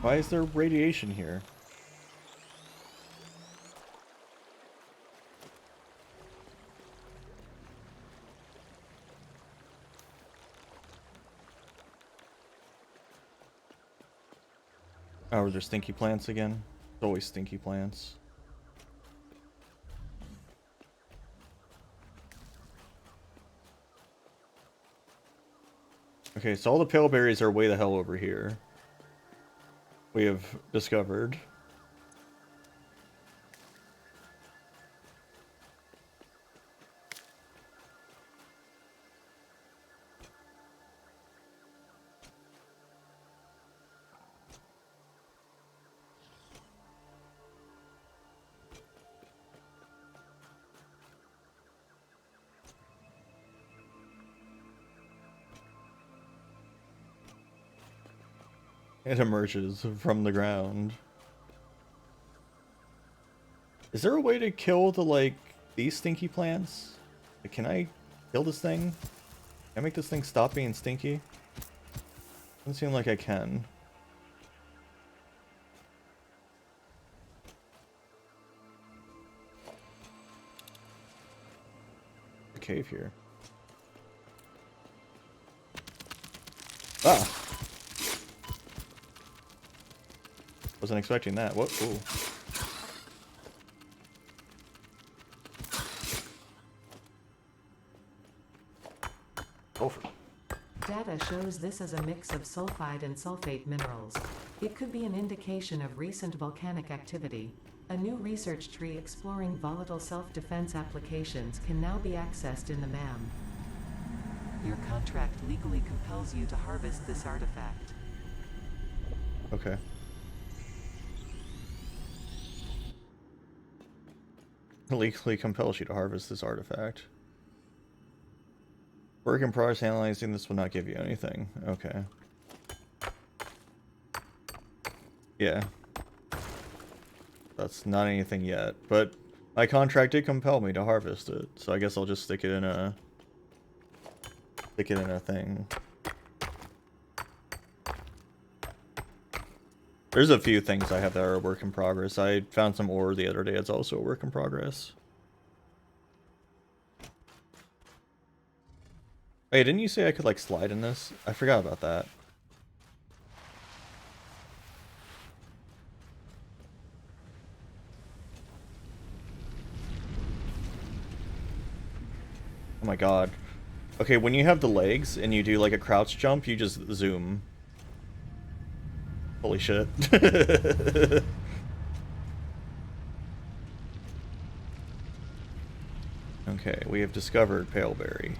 Why is there radiation here? Oh, are there stinky plants again? There's always stinky plants. Okay, so all the pale berries are way the hell over here. We have discovered. It emerges from the ground. Is there a way to kill the, like, these stinky plants? Like, can I kill this thing? Can I make this thing stop being stinky? Doesn't seem like I can. A cave here. Ah! Wasn't expecting that. What? Ooh. Sulfur. Data shows this as a mix of sulfide and sulfate minerals. It could be an indication of recent volcanic activity. A new research tree exploring volatile self-defense applications can now be accessed in the MAM. Your contract legally compels you to harvest this artifact. Okay. Legally compels you to harvest this artifact. Work in progress analyzing this will not give you anything. Okay. Yeah. That's not anything yet, but my contract did compel me to harvest it, so I guess I'll just stick it in a thing. There's a few things I have that are a work in progress. I found some ore the other day. It's also a work in progress. Hey, didn't you say I could, like, slide in this? I forgot about that. Oh my god. Okay, when you have the legs and you do, like, a crouch jump, you just zoom. Holy shit. Okay, we have discovered Paleberry.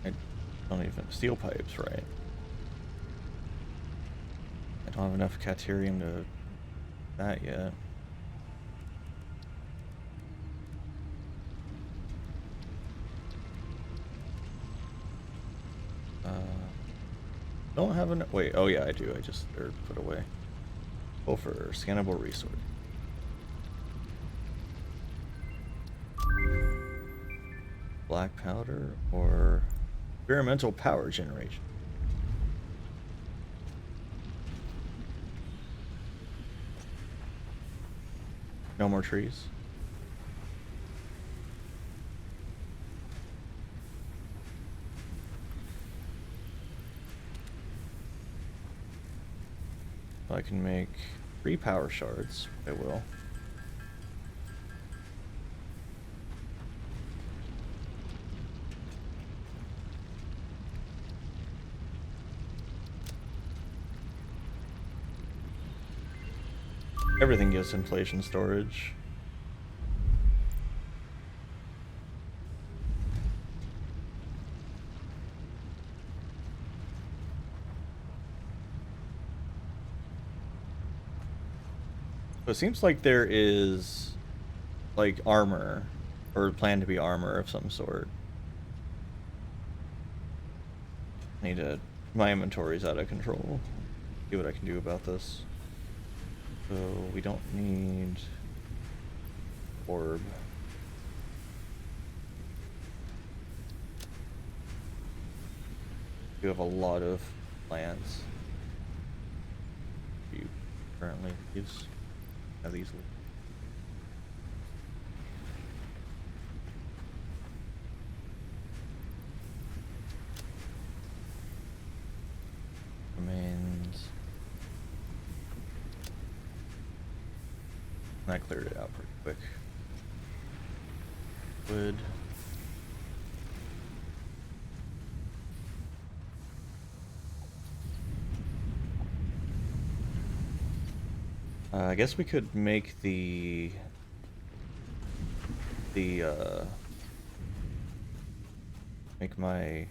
I don't even steel pipes, right? I don't have enough caterium to that yet. Don't have enough. Wait, oh yeah, I do. I just put away. Go for scannable resource. Black powder or experimental power generation. No more trees. I can make 3 power shards. I will. Everything gives inflation storage. So it seems like there is like armor, or planned to be armor of some sort. Need to. My inventory's out of control. See what I can do about this. So we don't need orb. We have a lot of plants. You currently use have these. Remains. I cleared it out pretty quick. Wood. I guess we could make the make my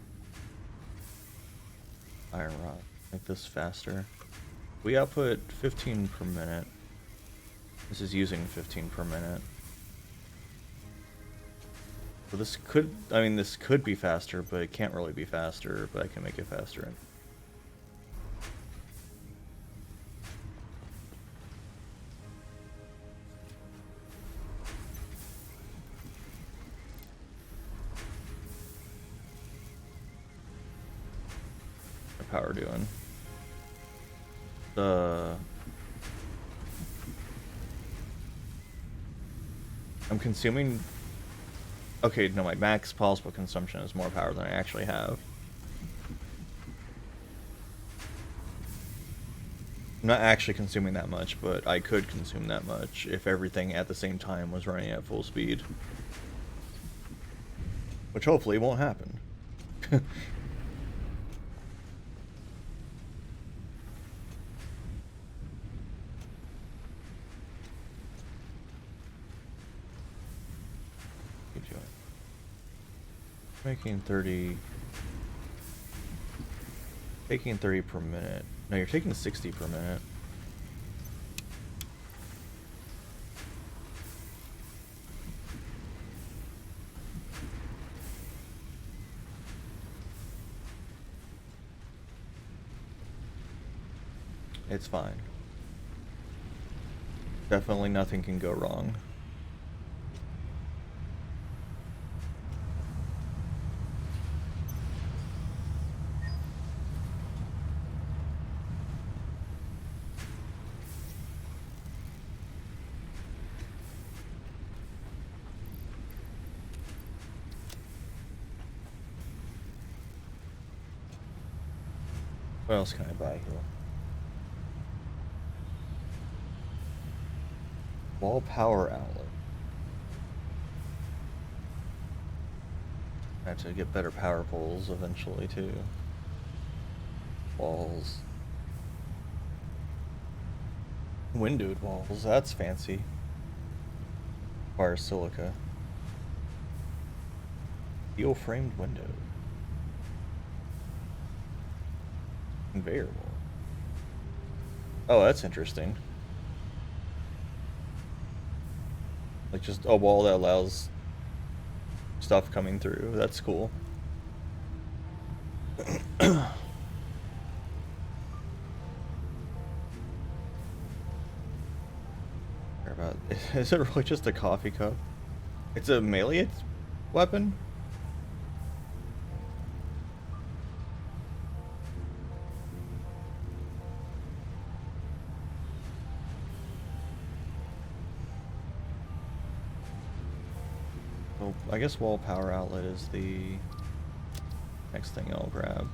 iron rod, make this faster. We output 15 per minute. This is using 15 per minute. So this could, I mean, this could be faster, but it can't really be faster, but I can make it faster. Power doing. I'm consuming. Okay, no, my max possible consumption is more power than I actually have. I'm not actually consuming that much, but I could consume that much if everything at the same time was running at full speed. Which hopefully won't happen. Making 30. Taking 30 per minute. No, you're taking 60 per minute. It's fine. Definitely nothing can go wrong. What else can I buy here? Wall power outlet. I have to get better power poles eventually too. Walls. Windowed walls, that's fancy. Requires silica. Steel framed window. Conveyor wall. Oh, that's interesting. Like just a wall that allows stuff coming through. That's cool. About, is it really just a coffee cup? It's a melee weapon? Well, I guess wall power outlet is the next thing I'll grab.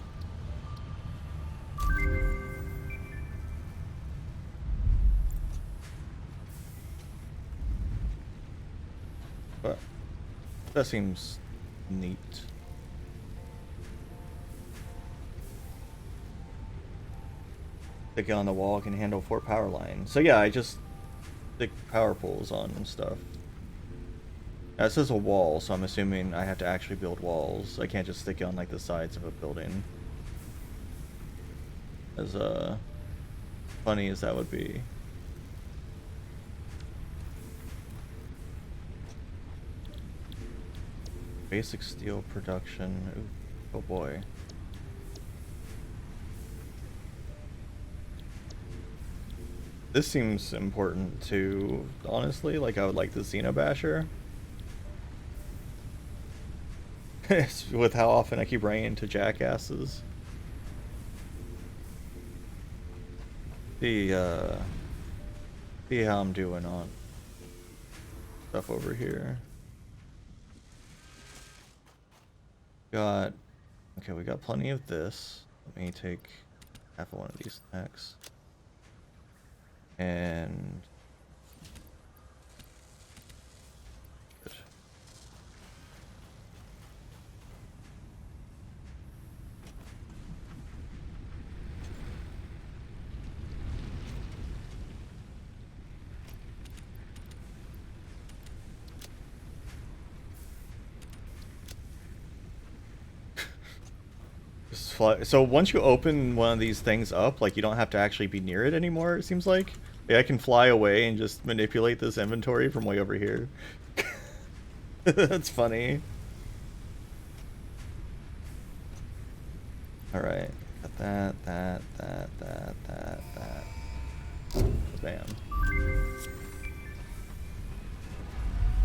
But that seems neat. Stick it on the wall can handle 4 power lines. So yeah, I just stick power poles on and stuff. Now, this is a wall, so I'm assuming I have to actually build walls. I can't just stick it on like the sides of a building. As funny as that would be. Basic steel production. Ooh, oh boy. This seems important too, honestly. Like, I would like the Xenobasher. With how often I keep running into jackasses. See how I'm doing on stuff over here. Okay, we got plenty of this. Let me take half of one of these stacks. And good. So once you open one of these things up, like, you don't have to actually be near it anymore, it seems like. I can fly away and just manipulate this inventory from way over here. That's funny. Alright. Got that. Bam.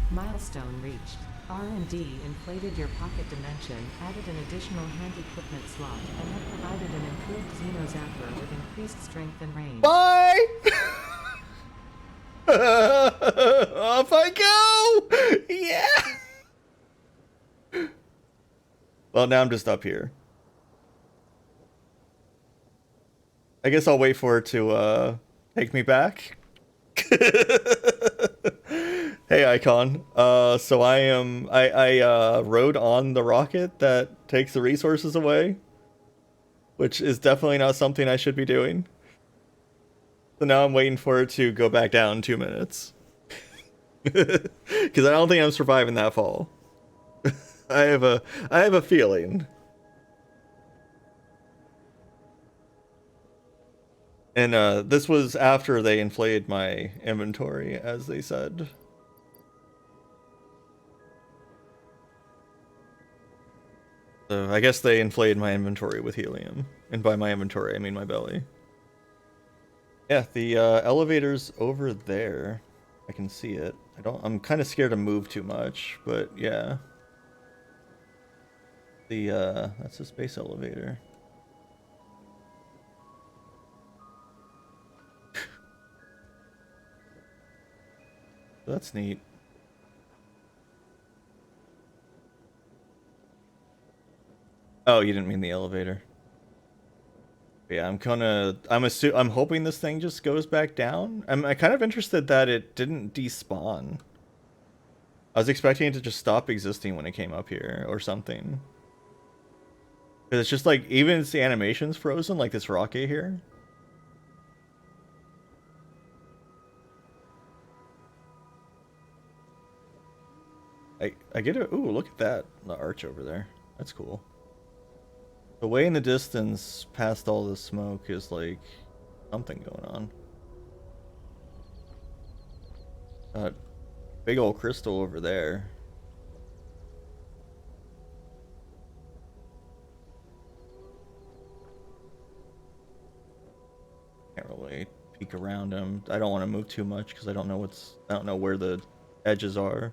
Milestone reached. R&D inflated your pocket dimension, added an additional hand equipment slot, and have provided an improved Xenozapper with increased strength and range. Bye! Off I go! Yeah! Well, now I'm just up here. I guess I'll wait for it to take me back. Hey, Icon. So I rode on the rocket that takes the resources away, which is definitely not something I should be doing. So now I'm waiting for it to go back down in 2 minutes. Because I don't think I'm surviving that fall. I have a feeling. And this was after they inflated my inventory, as they said. So I guess they inflated my inventory with helium. And by my inventory, I mean my belly. Yeah, the elevator's over there. I can see it. I'm kind of scared to move too much, but yeah. That's a space elevator. That's neat. Oh, you didn't mean the elevator. Yeah, I'm hoping this thing just goes back down. I'm kind of interested that it didn't despawn. I was expecting it to just stop existing when it came up here or something. Because it's just like, even the animation's frozen, like this rocket here. I get it. Ooh, look at that. The arch over there. That's cool. The way in the distance past all the smoke is like something going on. Big old crystal over there. Can't really peek around him. I don't want to move too much because I don't know where the edges are.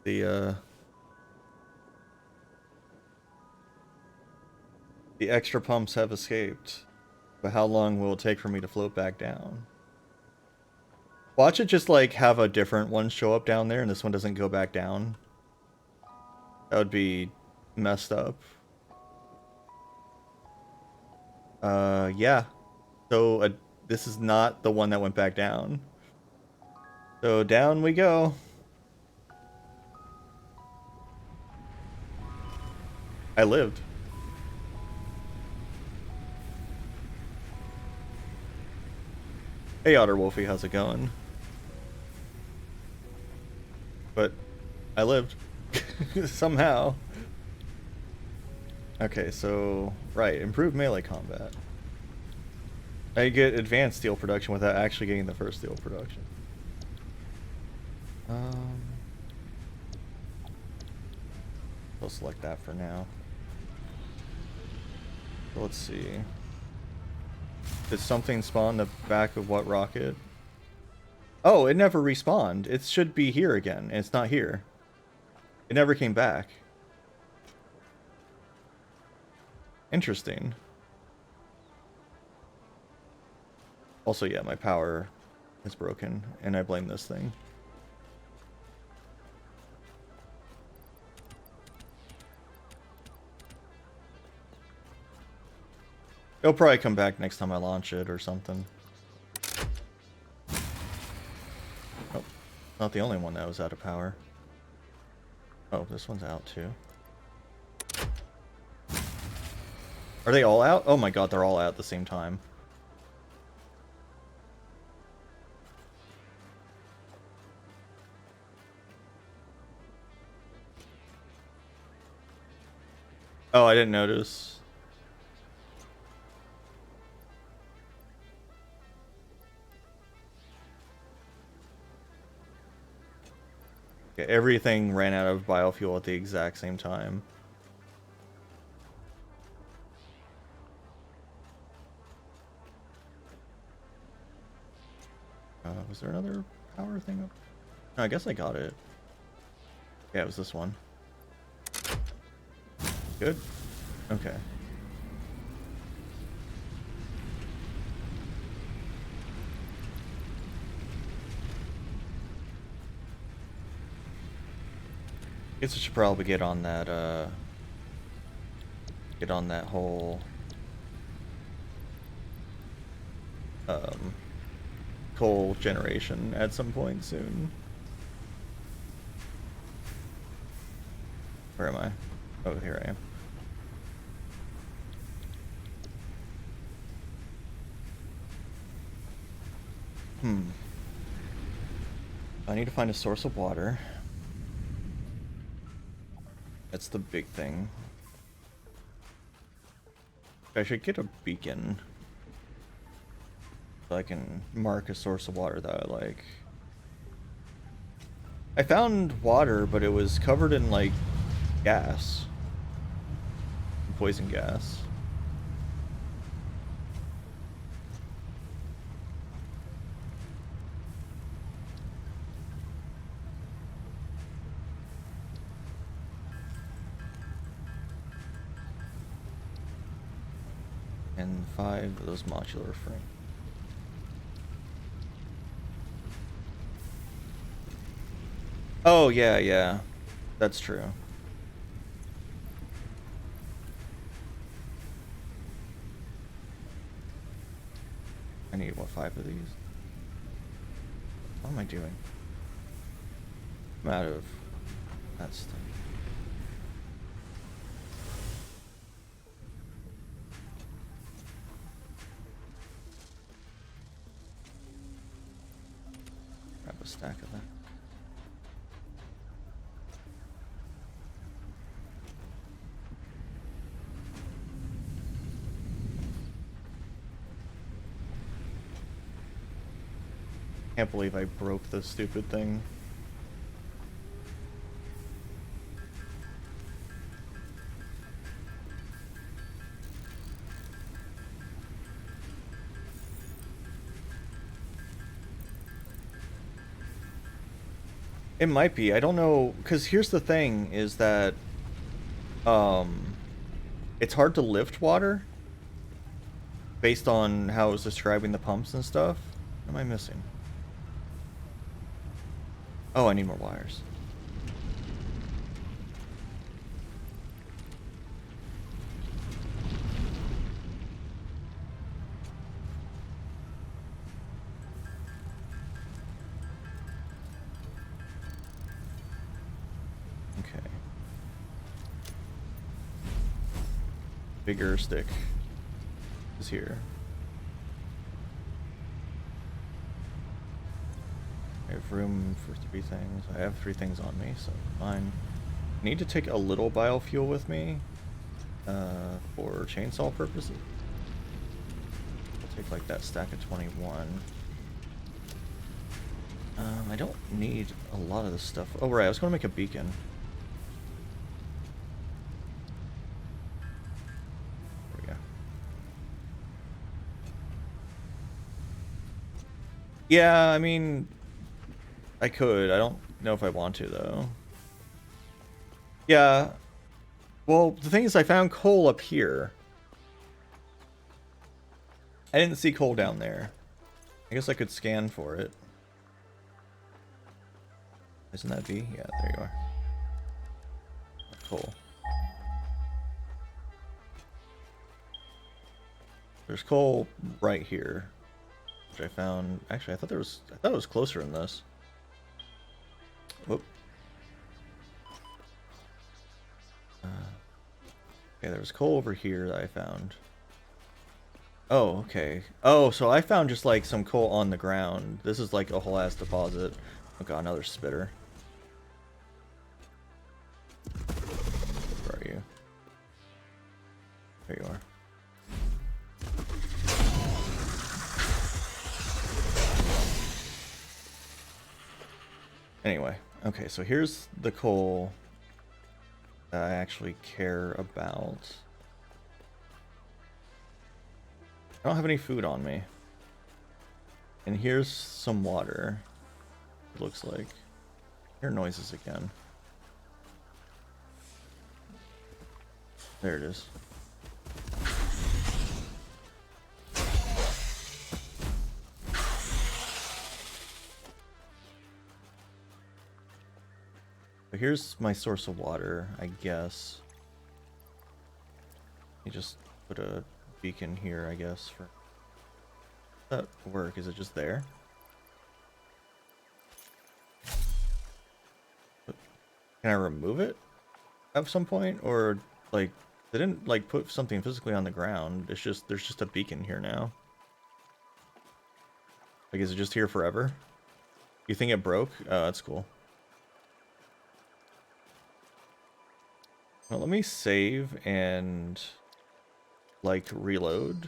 The extra pumps have escaped. But how long will it take for me to float back down? Watch it just like have a different one show up down there and this one doesn't go back down. That would be messed up. Yeah. So this is not the one that went back down. So down we go. I lived. Hey Otter Wolfie, how's it going? But I lived. Somehow. Okay, so right, improved melee combat. I get advanced steel production without actually getting the first steel production. I'll select that for now. So let's see. Did something spawn the back of what rocket? Oh, it never respawned. It should be here again, and it's not here. It never came back. Interesting. Also, yeah, my power is broken, and I blame this thing. It'll probably come back next time I launch it or something. Oh, not the only one that was out of power. Oh, this one's out too. Are they all out? Oh my god, they're all out at the same time. Oh, I didn't notice. Okay, everything ran out of biofuel at the exact same time. Was there another power thing up? No, I guess I got it. Yeah, it was this one. Good. Okay. Guess I should probably get on that whole coal generation at some point soon. Where am I? Oh, here I am. I need to find a source of water. That's the big thing. I should get a beacon so I can mark a source of water that I like. I found water, but it was covered in like gas. Poison gas. And 5 of those modular frames. Oh, yeah, yeah. That's true. need, what, 5 of these? What am I doing? I'm out of that stuff. Grab a stack of that. Can't believe I broke this stupid thing. It might be. I don't know, because here's the thing, is that it's hard to lift water based on how it was describing the pumps and stuff. What am I missing? Oh, I need more wires. Okay. Bigger stick is here. I have room for 3 things. I have 3 things on me, so fine. I need to take a little biofuel with me for chainsaw purposes. I'll take like that stack of 21. I don't need a lot of this stuff. Oh right, I was going to make a beacon. There we go. Yeah, I mean, I could. I don't know if I want to, though. Yeah. Well, the thing is, I found coal up here. I didn't see coal down there. I guess I could scan for it. Isn't that V? Yeah, there you are. Coal. There's coal right here, which I found. Actually, I thought it was closer than this. Whoop. Okay, there was coal over here that I found. Oh, okay. Oh, so I found just like some coal on the ground. This is like a whole ass deposit. Oh god, another spitter. Where are you? There you are. Anyway, okay, so here's the coal that I actually care about. I don't have any food on me. And here's some water, it looks like. I hear noises again. There it is. So here's my source of water, I guess. You just put a beacon here, I guess, for that work. Is it just there? Can I remove it at some point? Or like they didn't like put something physically on the ground. It's just there's just a beacon here now. Like, is it just here forever? You think it broke? Oh, that's cool. Well, let me save and like reload.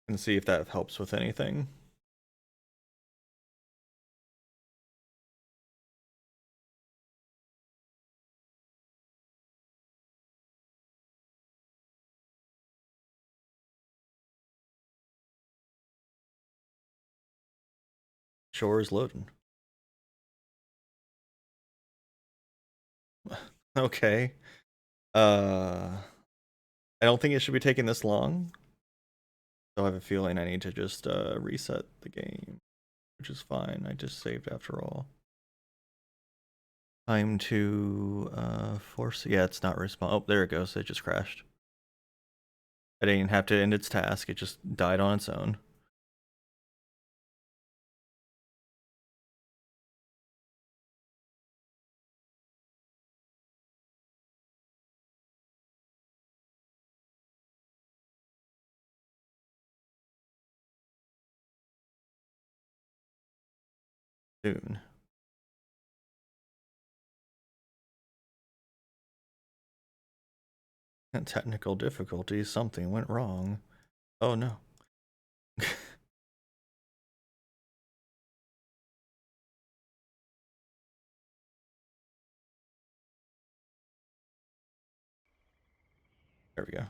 And see if that helps with anything. Sure is loading. Okay. I don't think it should be taking this long. So I have a feeling I need to just reset the game, which is fine. I just saved after all. Time to force. Yeah, it's not respawn. Oh, there it goes. It just crashed. I didn't even have to end its task. It just died on its own. Soon. Technical difficulties. Something went wrong. Oh no. There we go.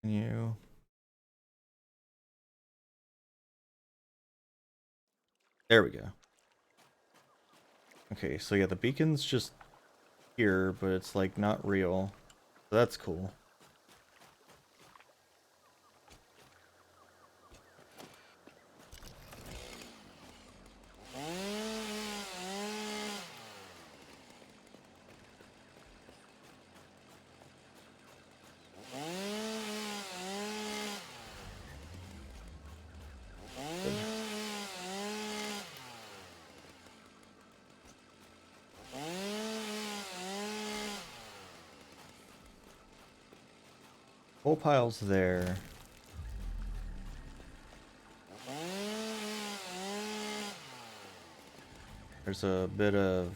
You. There we go. Okay, so yeah, the beacon's just here, but it's like not real. So that's cool. Coal pile's there. There's a bit of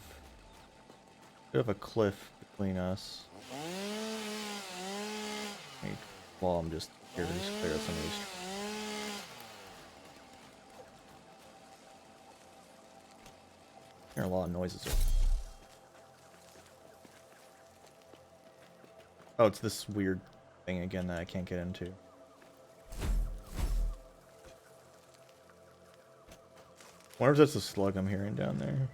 a cliff between us. While I'm just here to just clear some of these. There are a lot of noises. Oh, it's this weird thing again that I can't get into. Wonder if that's a slug I'm hearing down there.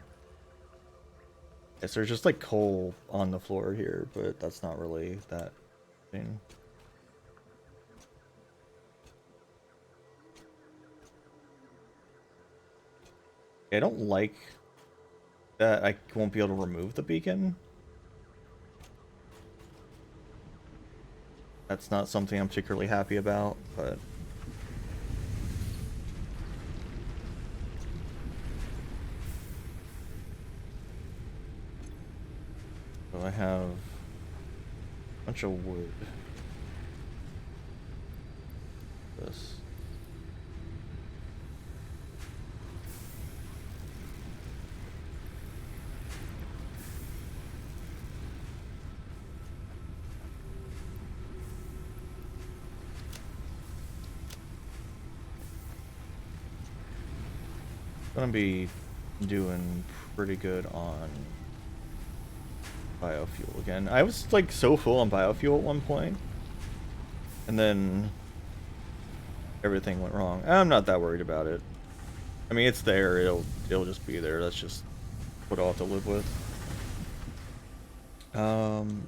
Yes, there's just like coal on the floor here, but that's not really that thing. I don't like that I won't be able to remove the beacon. That's not something I'm particularly happy about, but so I have a bunch of wood. This. Gonna be doing pretty good on biofuel again. I was like so full on biofuel at one point, and then everything went wrong. I'm not that worried about it. I mean, it's there. It'll just be there. That's just what I'll have to live with.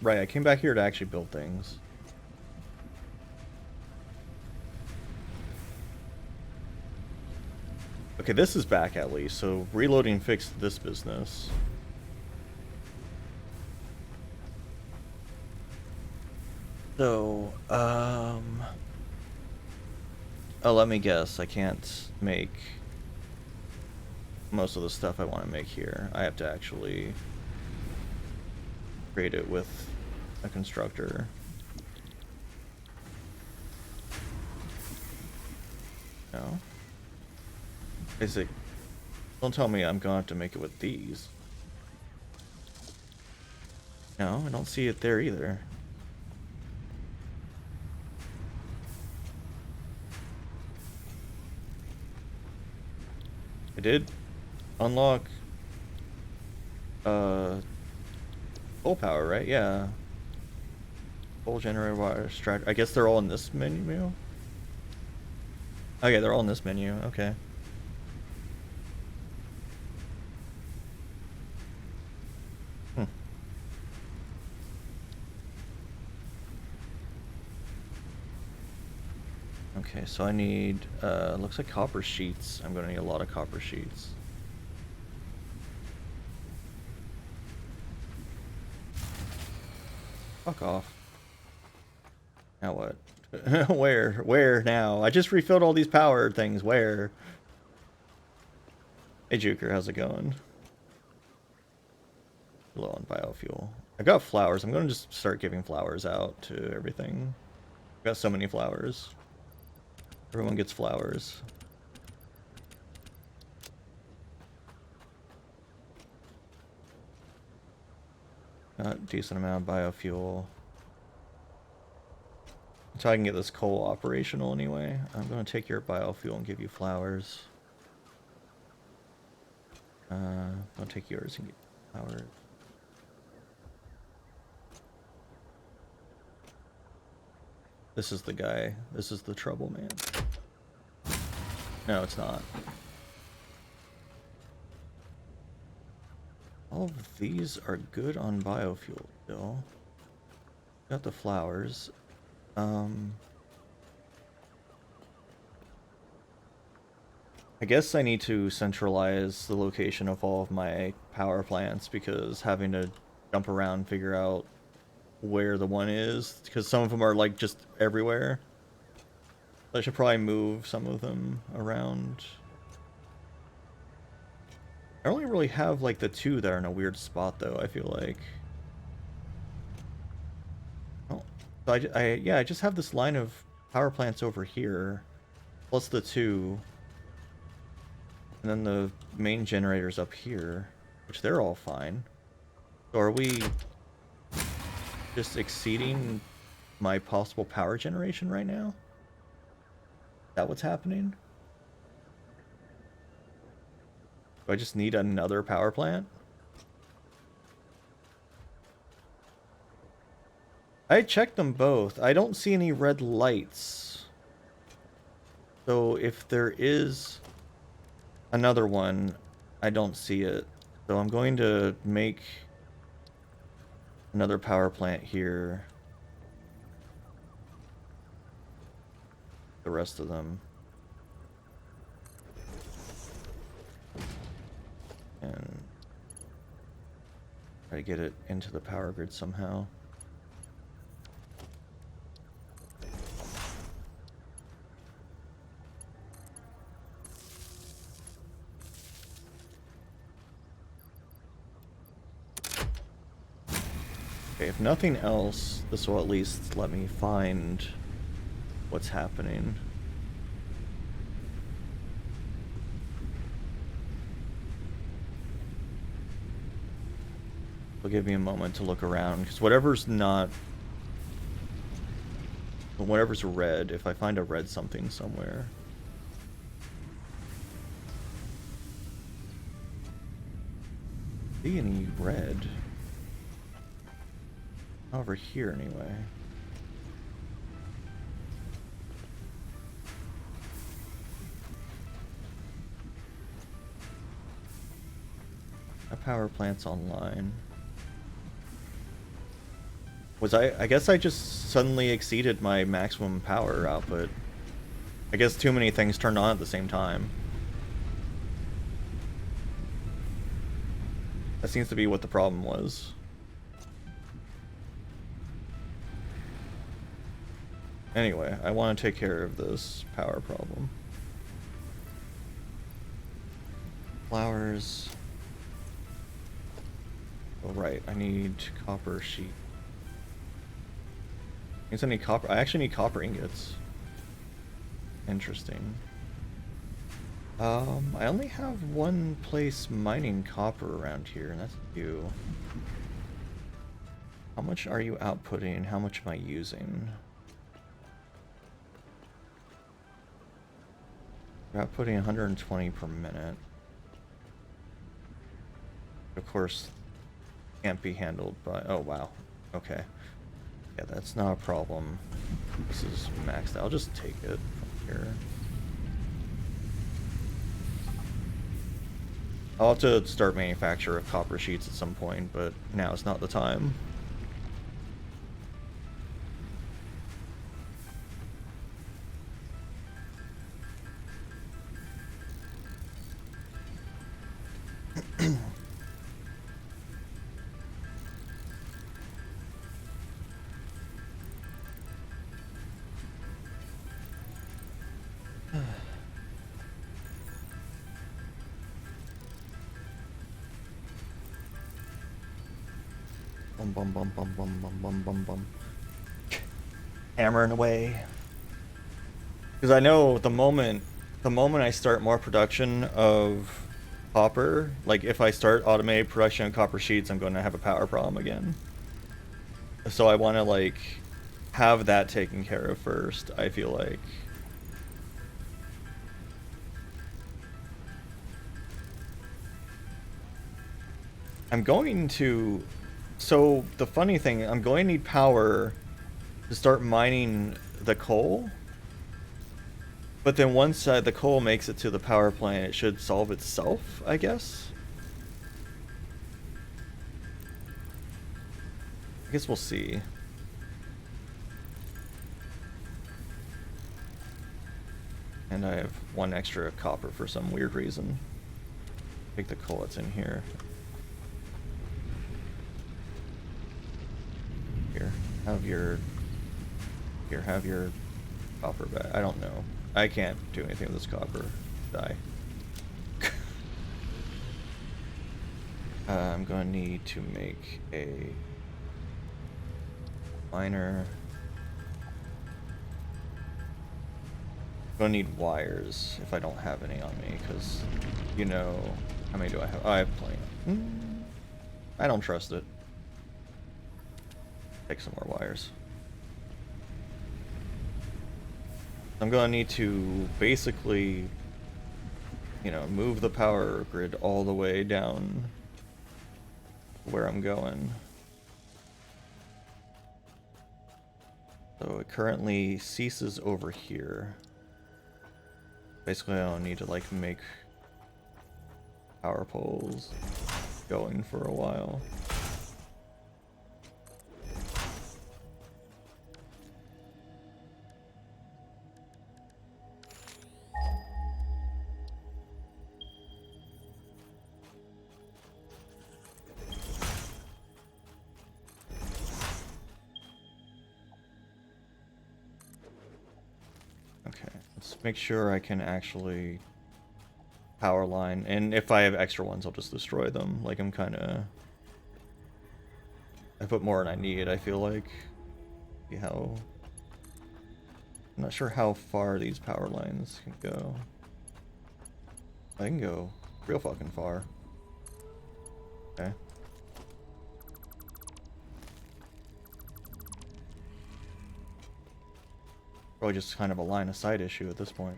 Right. I came back here to actually build things. Okay, this is back at least, so reloading fixed this business. So, oh, let me guess. I can't make most of the stuff I want to make here. I have to actually create it with a constructor. No? Is it? Don't tell me I'm gonna have to make it with these. No, I don't see it there either. I did unlock full power, right? Yeah. Full generator water extract. I guess they're all in this menu. Okay, they're all in this menu. Okay. Okay, so I need, looks like copper sheets. I'm gonna need a lot of copper sheets. Fuck off. Now what? Where now? I just refilled all these power things. Where? Hey Juker, how's it going? Low on biofuel. I got flowers. I'm gonna just start giving flowers out to everything. I got so many flowers. Everyone gets flowers. Got a decent amount of biofuel. Until I can get this coal operational anyway. I'm gonna take your biofuel and give you flowers. I'll take yours and get flowers. This is the guy. This is the trouble, man. No, it's not. All of these are good on biofuel still. Got the flowers. I guess I need to centralize the location of all of my power plants, because having to jump around, figure out where the one is, because some of them are like just everywhere. I should probably move some of them around. I only really have like the two that are in a weird spot though, I feel like. Oh, so yeah, I just have this line of power plants over here, plus the two. And then the main generators up here, which they're all fine. So are we just exceeding my possible power generation right now? Is that what's happening? Do I just need another power plant? I checked them both. I don't see any red lights. So if there is another one, I don't see it. So I'm going to make another power plant here. The rest of them. And try to get it into the power grid somehow. Okay, if nothing else, this will at least let me find what's happening. It'll give me a moment to look around, because whatever's red, if I find a red something somewhere. See any red? Over here anyway. My power plant's online. I guess I just suddenly exceeded my maximum power output. I guess too many things turned on at the same time. That seems to be what the problem was. Anyway, I want to take care of this power problem. Flowers. Oh, right, I need copper sheet. I need copper. I actually need copper ingots. Interesting. I only have one place mining copper around here, and that's you. How much are you outputting? How much am I using? You're outputting 120 per minute. Of course, can't be handled by... Oh, wow. Okay. Yeah, that's not a problem. This is maxed out. I'll just take it from here. I'll have to start manufacture of copper sheets at some point, but now is not the time. Bum bum bum bum bum bum bum bum bum. Hammering away. Because I know the moment I start more production of copper, like if I start automated production of copper sheets, I'm going to have a power problem again. So I want to like have that taken care of first, I feel like. I'm going to... So, the funny thing, I'm going to need power to start mining the coal. But then once the coal makes it to the power plant, it should solve itself, I guess? I guess we'll see. And I have 1 extra copper for some weird reason. Take the coal that's in here. Here, have your copper back. I don't know. I can't do anything with this copper. Die. I'm going to need to make a miner. I'm going to need wires if I don't have any on me, because, you know, how many do I have? Oh, I have plenty. I don't trust it. Take some more wires. I'm going to need to basically, you know, move the power grid all the way down where I'm going. So it currently ceases over here. Basically, I don't need to like make power poles going for a while. Make sure I can actually power line, and if I have extra ones I'll just destroy them. Like I'm kinda... I put more than I need, I feel like. See how... I'm not sure how far these power lines can go. I can go real fucking far. Okay. Probably just kind of a line of sight issue at this point.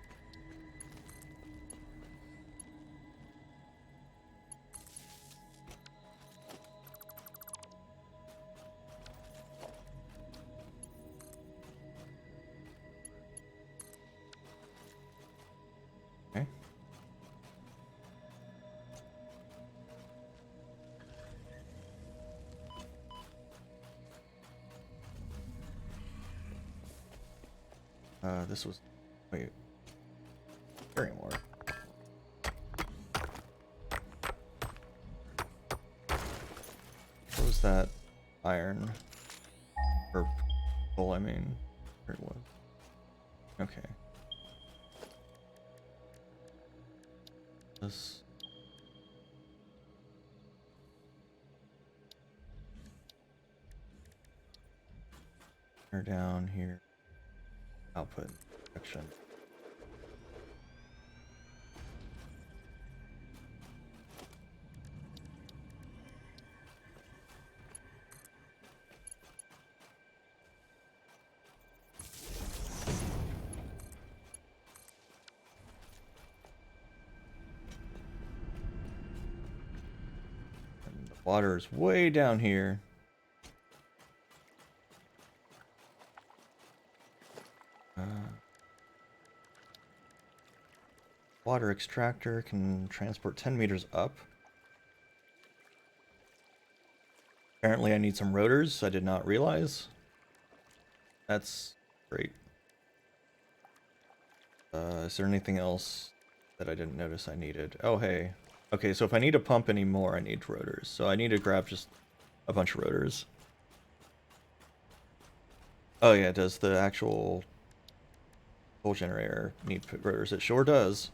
Okay. This was... Wait. Very more. What was that? Iron? Or coal, I mean. Where it was. Okay. This... Or down here. Output section. And the water is way down here. Water extractor can transport 10 meters up. Apparently I need some rotors, I did not realize. That's great. Is there anything else that I didn't notice I needed? Oh, hey. Okay, so if I need to pump any more, I need rotors. So I need to grab just a bunch of rotors. Oh yeah, does the actual coal generator need rotors? It sure does.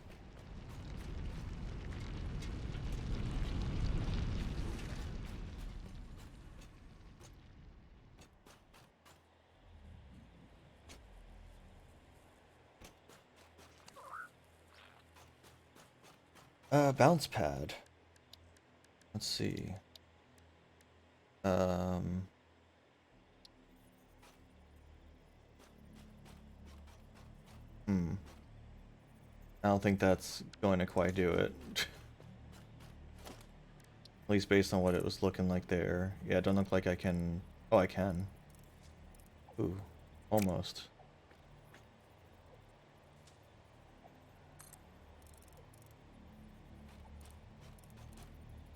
Bounce pad. Let's see. Um. I don't think that's going to quite do it. At least based on what it was looking like there. Yeah, it doesn't look like I can... Oh, I can. Ooh, almost.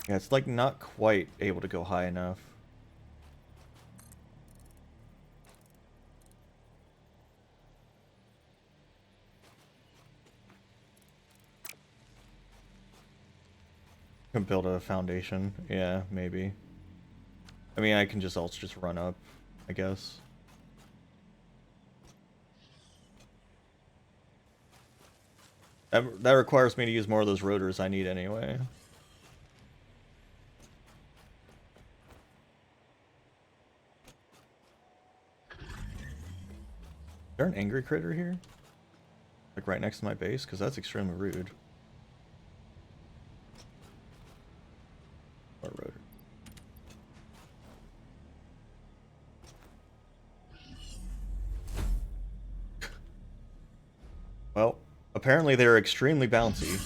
Yeah, it's like not quite able to go high enough. Can build a foundation. Yeah, maybe. I mean, I can just also just run up, I guess. That requires me to use more of those rotors I need anyway. Is there an angry critter here? Like right next to my base? Because that's extremely rude. Or rotor. Well, apparently they're extremely bouncy.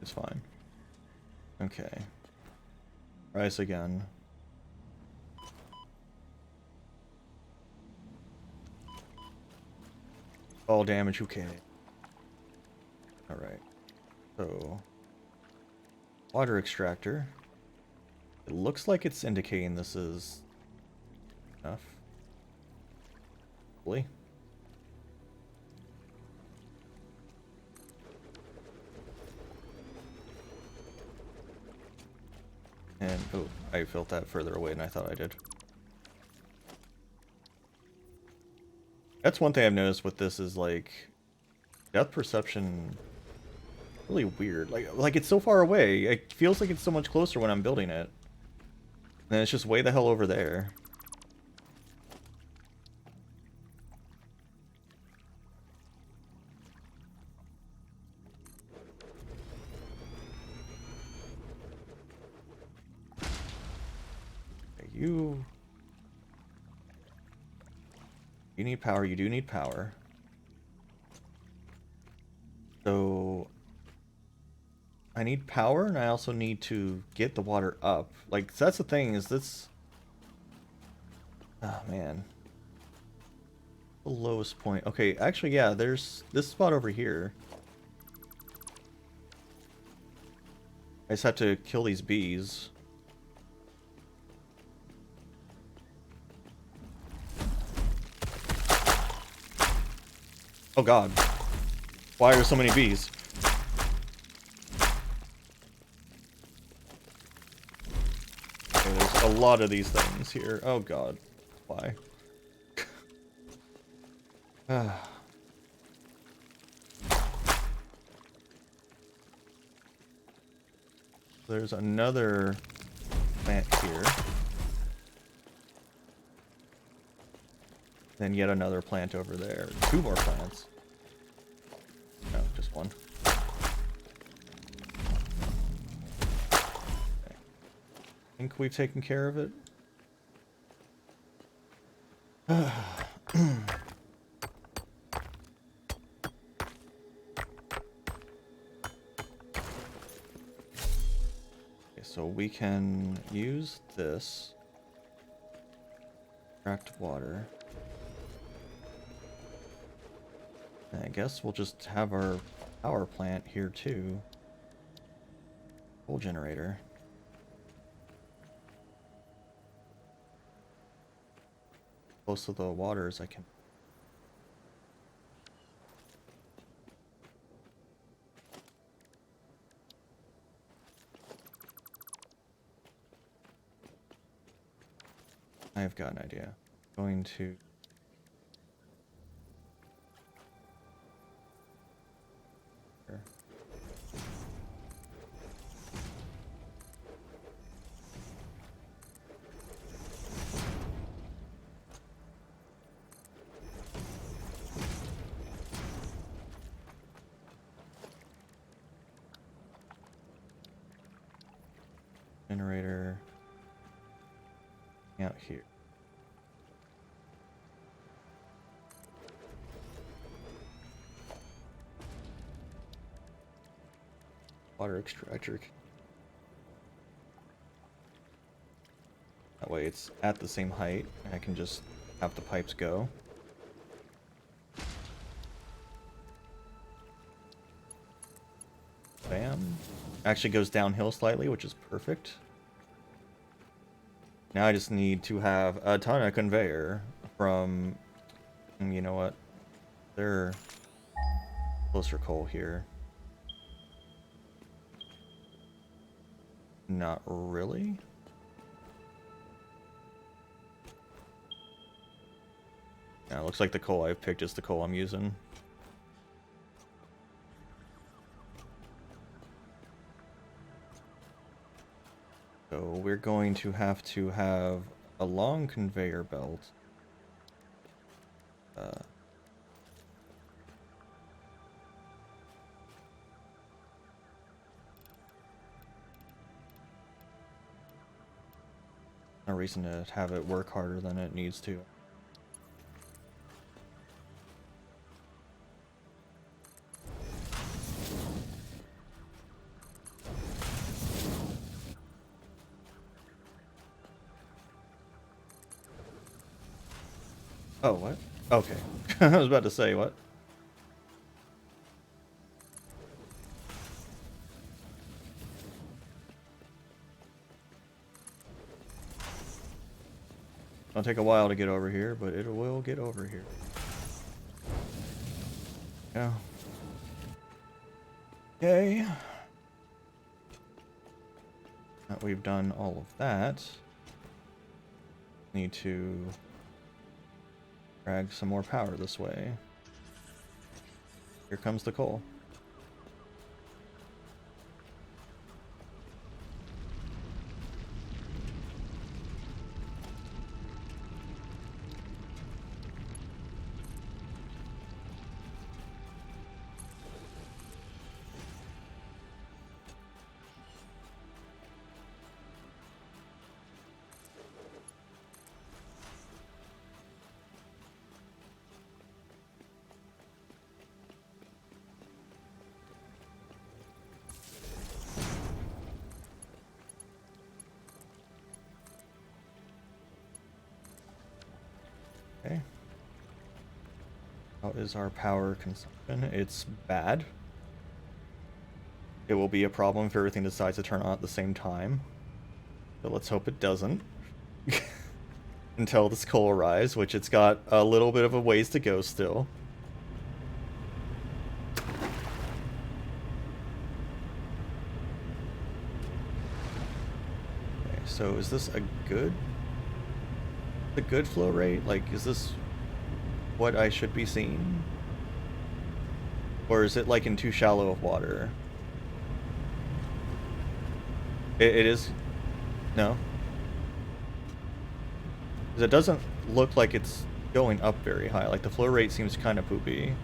It's fine. Okay. Rise again. All damage, okay. Alright. So... Water extractor. It looks like it's indicating this is... enough. Hopefully. And, oh, I felt that further away than I thought I did. That's one thing I've noticed with this is, like, depth perception really weird. Like it's so far away. It feels like it's so much closer when I'm building it. And it's just way the hell over there. Okay, you need power. You do need power. So I need power, and I also need to get the water up. Like, that's the thing, is this... Oh, man. The lowest point. Okay, actually, yeah, there's this spot over here. I just have to kill these bees. Oh, God. Why are there so many bees? Okay, there's a lot of these things here. Oh, God. Why? There's another plant here. Then yet another plant over there. 2 more plants. No, just 1. Okay. Think we've taken care of it. So we can use this. Extract water. And I guess we'll just have our power plant here too. Coal generator. Close to the water as I can. I've got an idea. Going to Generator out here. Water extractor. That way it's at the same height, and I can just have the pipes go. Bam. Actually goes downhill slightly, which is perfect. Now I just need to have a ton of conveyor from, you know what, they're closer coal here. Not really. Yeah, it looks like the coal I've picked is the coal I'm using. So we're going to have a long conveyor belt. No reason to have it work harder than it needs to. Oh, what? Okay. I was about to say, what? It'll take a while to get over here, but it will get over here. Yeah. Okay. Now that we've done all of that, need to drag some more power this way. Here comes the coal. Okay. How is our power consumption? It's bad. It will be a problem if everything decides to turn on at the same time. But let's hope it doesn't. Until this coal arrives, which it's got a little bit of a ways to go still. Okay, so is this a good flow rate? Like, is this what I should be seeing? Or is it like in too shallow of water? It is? No? Because it doesn't look like it's going up very high. Like, the flow rate seems kind of poopy.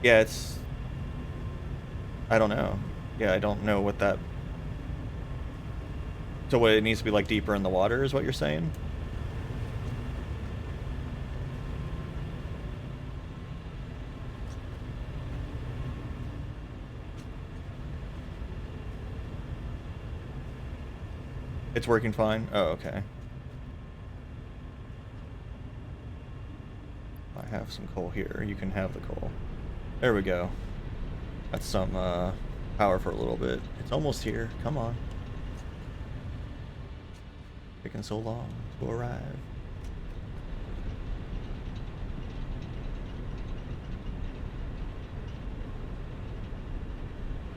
Yeah, it's... I don't know. Yeah, I don't know what that... So what, it needs to be, like, deeper in the water is what you're saying? It's working fine? Oh, okay. I have some coal here. You can have the coal. There we go. That's some power for a little bit. It's almost here. Come on. Taking so long to arrive.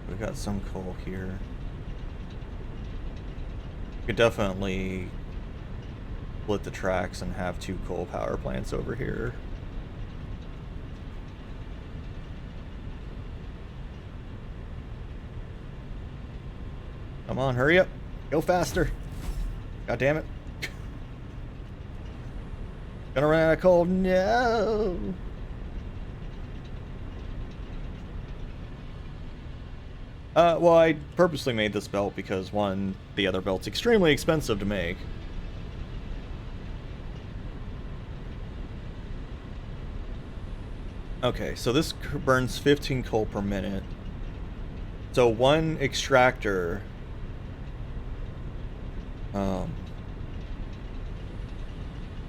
We got some coal here. Could definitely split the tracks and have 2 coal power plants over here. Come on, hurry up. Go faster. God damn it. Gonna run out of coal. No. Well, I purposely made this belt because, one, the other belt's extremely expensive to make. Okay, so this burns 15 coal per minute. So one extractor...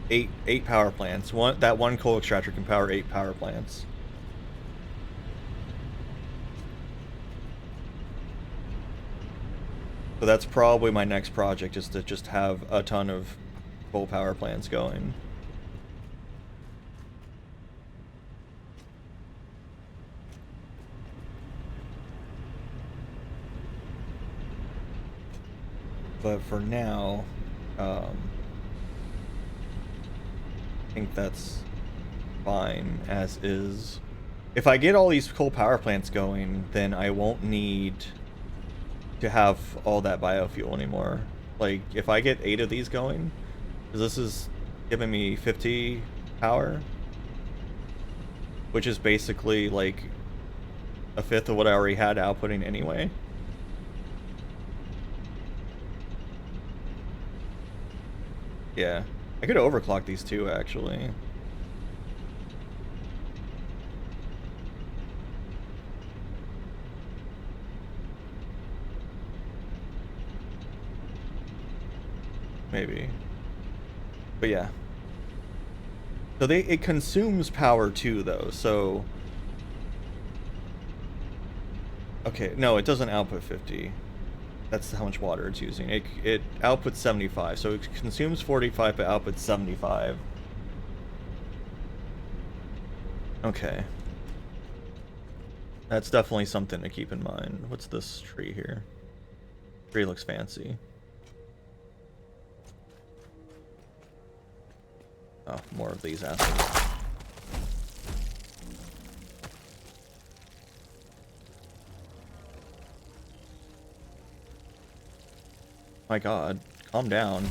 eight power plants. That one coal extractor can power 8 power plants. So that's probably my next project, is to just have a ton of coal power plants going. But for now, I think that's fine as is. If I get all these coal power plants going, then I won't need to have all that biofuel anymore. Like, if I get 8 of these going, because this is giving me 50 power, which is basically like a fifth of what I already had outputting anyway. Yeah, I could overclock these too, actually. Maybe. But yeah. So it consumes power too, though, so... Okay, no, it doesn't output 50. That's how much water it's using. It outputs 75, so it consumes 45 but outputs 75. Okay. That's definitely something to keep in mind. What's this tree here? Tree looks fancy. Oh, more of these assholes. My god, calm down.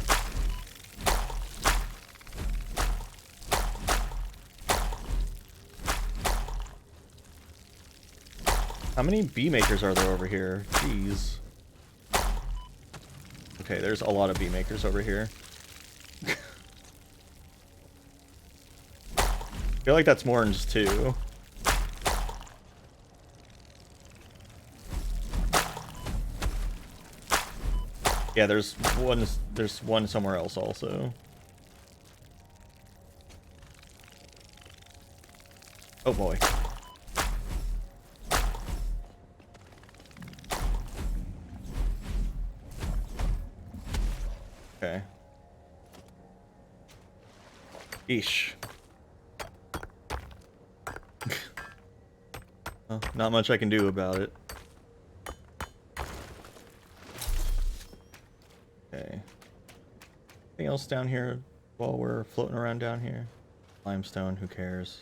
How many bee makers are there over here? Jeez. Okay, there's a lot of bee makers over here. I feel like that's more than just 2. Yeah, there's one somewhere else also. Oh boy. Okay. Eesh. Well, not much I can do about it. Okay. Anything else down here while we're floating around down here? Limestone, who cares?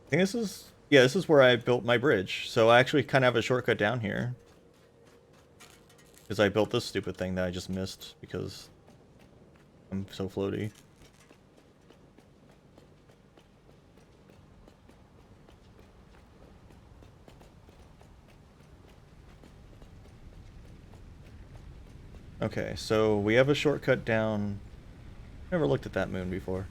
I think this is... Yeah, this is where I built my bridge. So I actually kind of have a shortcut down here. Because I built this stupid thing that I just missed because I'm so floaty. Okay, so we have a shortcut down... Never looked at that moon before.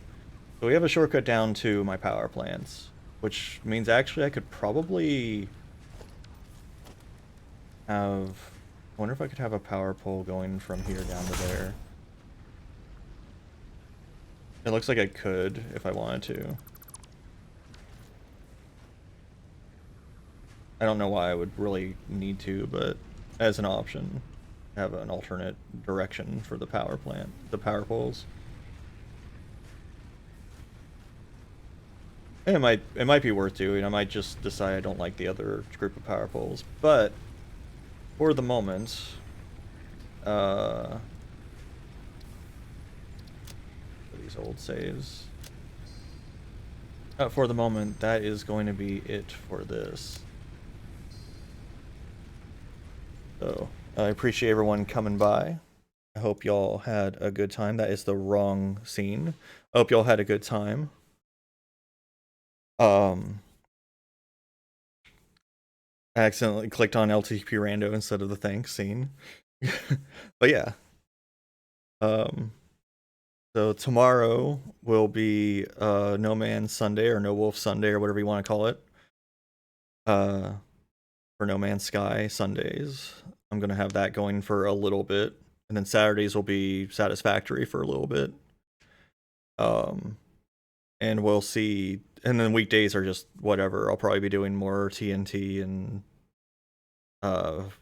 So we have a shortcut down to my power plants, which means actually I could probably have... I wonder if I could have a power pole going from here down to there. It looks like I could if I wanted to. I don't know why I would really need to, but as an option, have an alternate direction for the power plant, the power poles. And it might be worth doing. I might just decide I don't like the other group of power poles, but for the moment, these old saves. For the moment, that is going to be it for this. So I appreciate everyone coming by. I hope y'all had a good time. That is the wrong scene. I hope y'all had a good time. I accidentally clicked on LTP rando instead of the thanks scene. But yeah. So tomorrow will be No Man's Sunday or No Wolf Sunday or whatever you want to call it. For No Man's Sky Sundays. I'm gonna have that going for a little bit. And then Saturdays will be Satisfactory for a little bit. And we'll see. And then weekdays are just whatever. I'll probably be doing more TNT and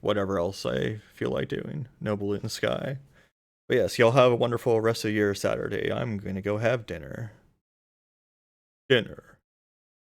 whatever else I feel like doing. No Blue in the Sky. But yes, y'all have a wonderful rest of your Saturday. I'm gonna go have dinner. Dinner.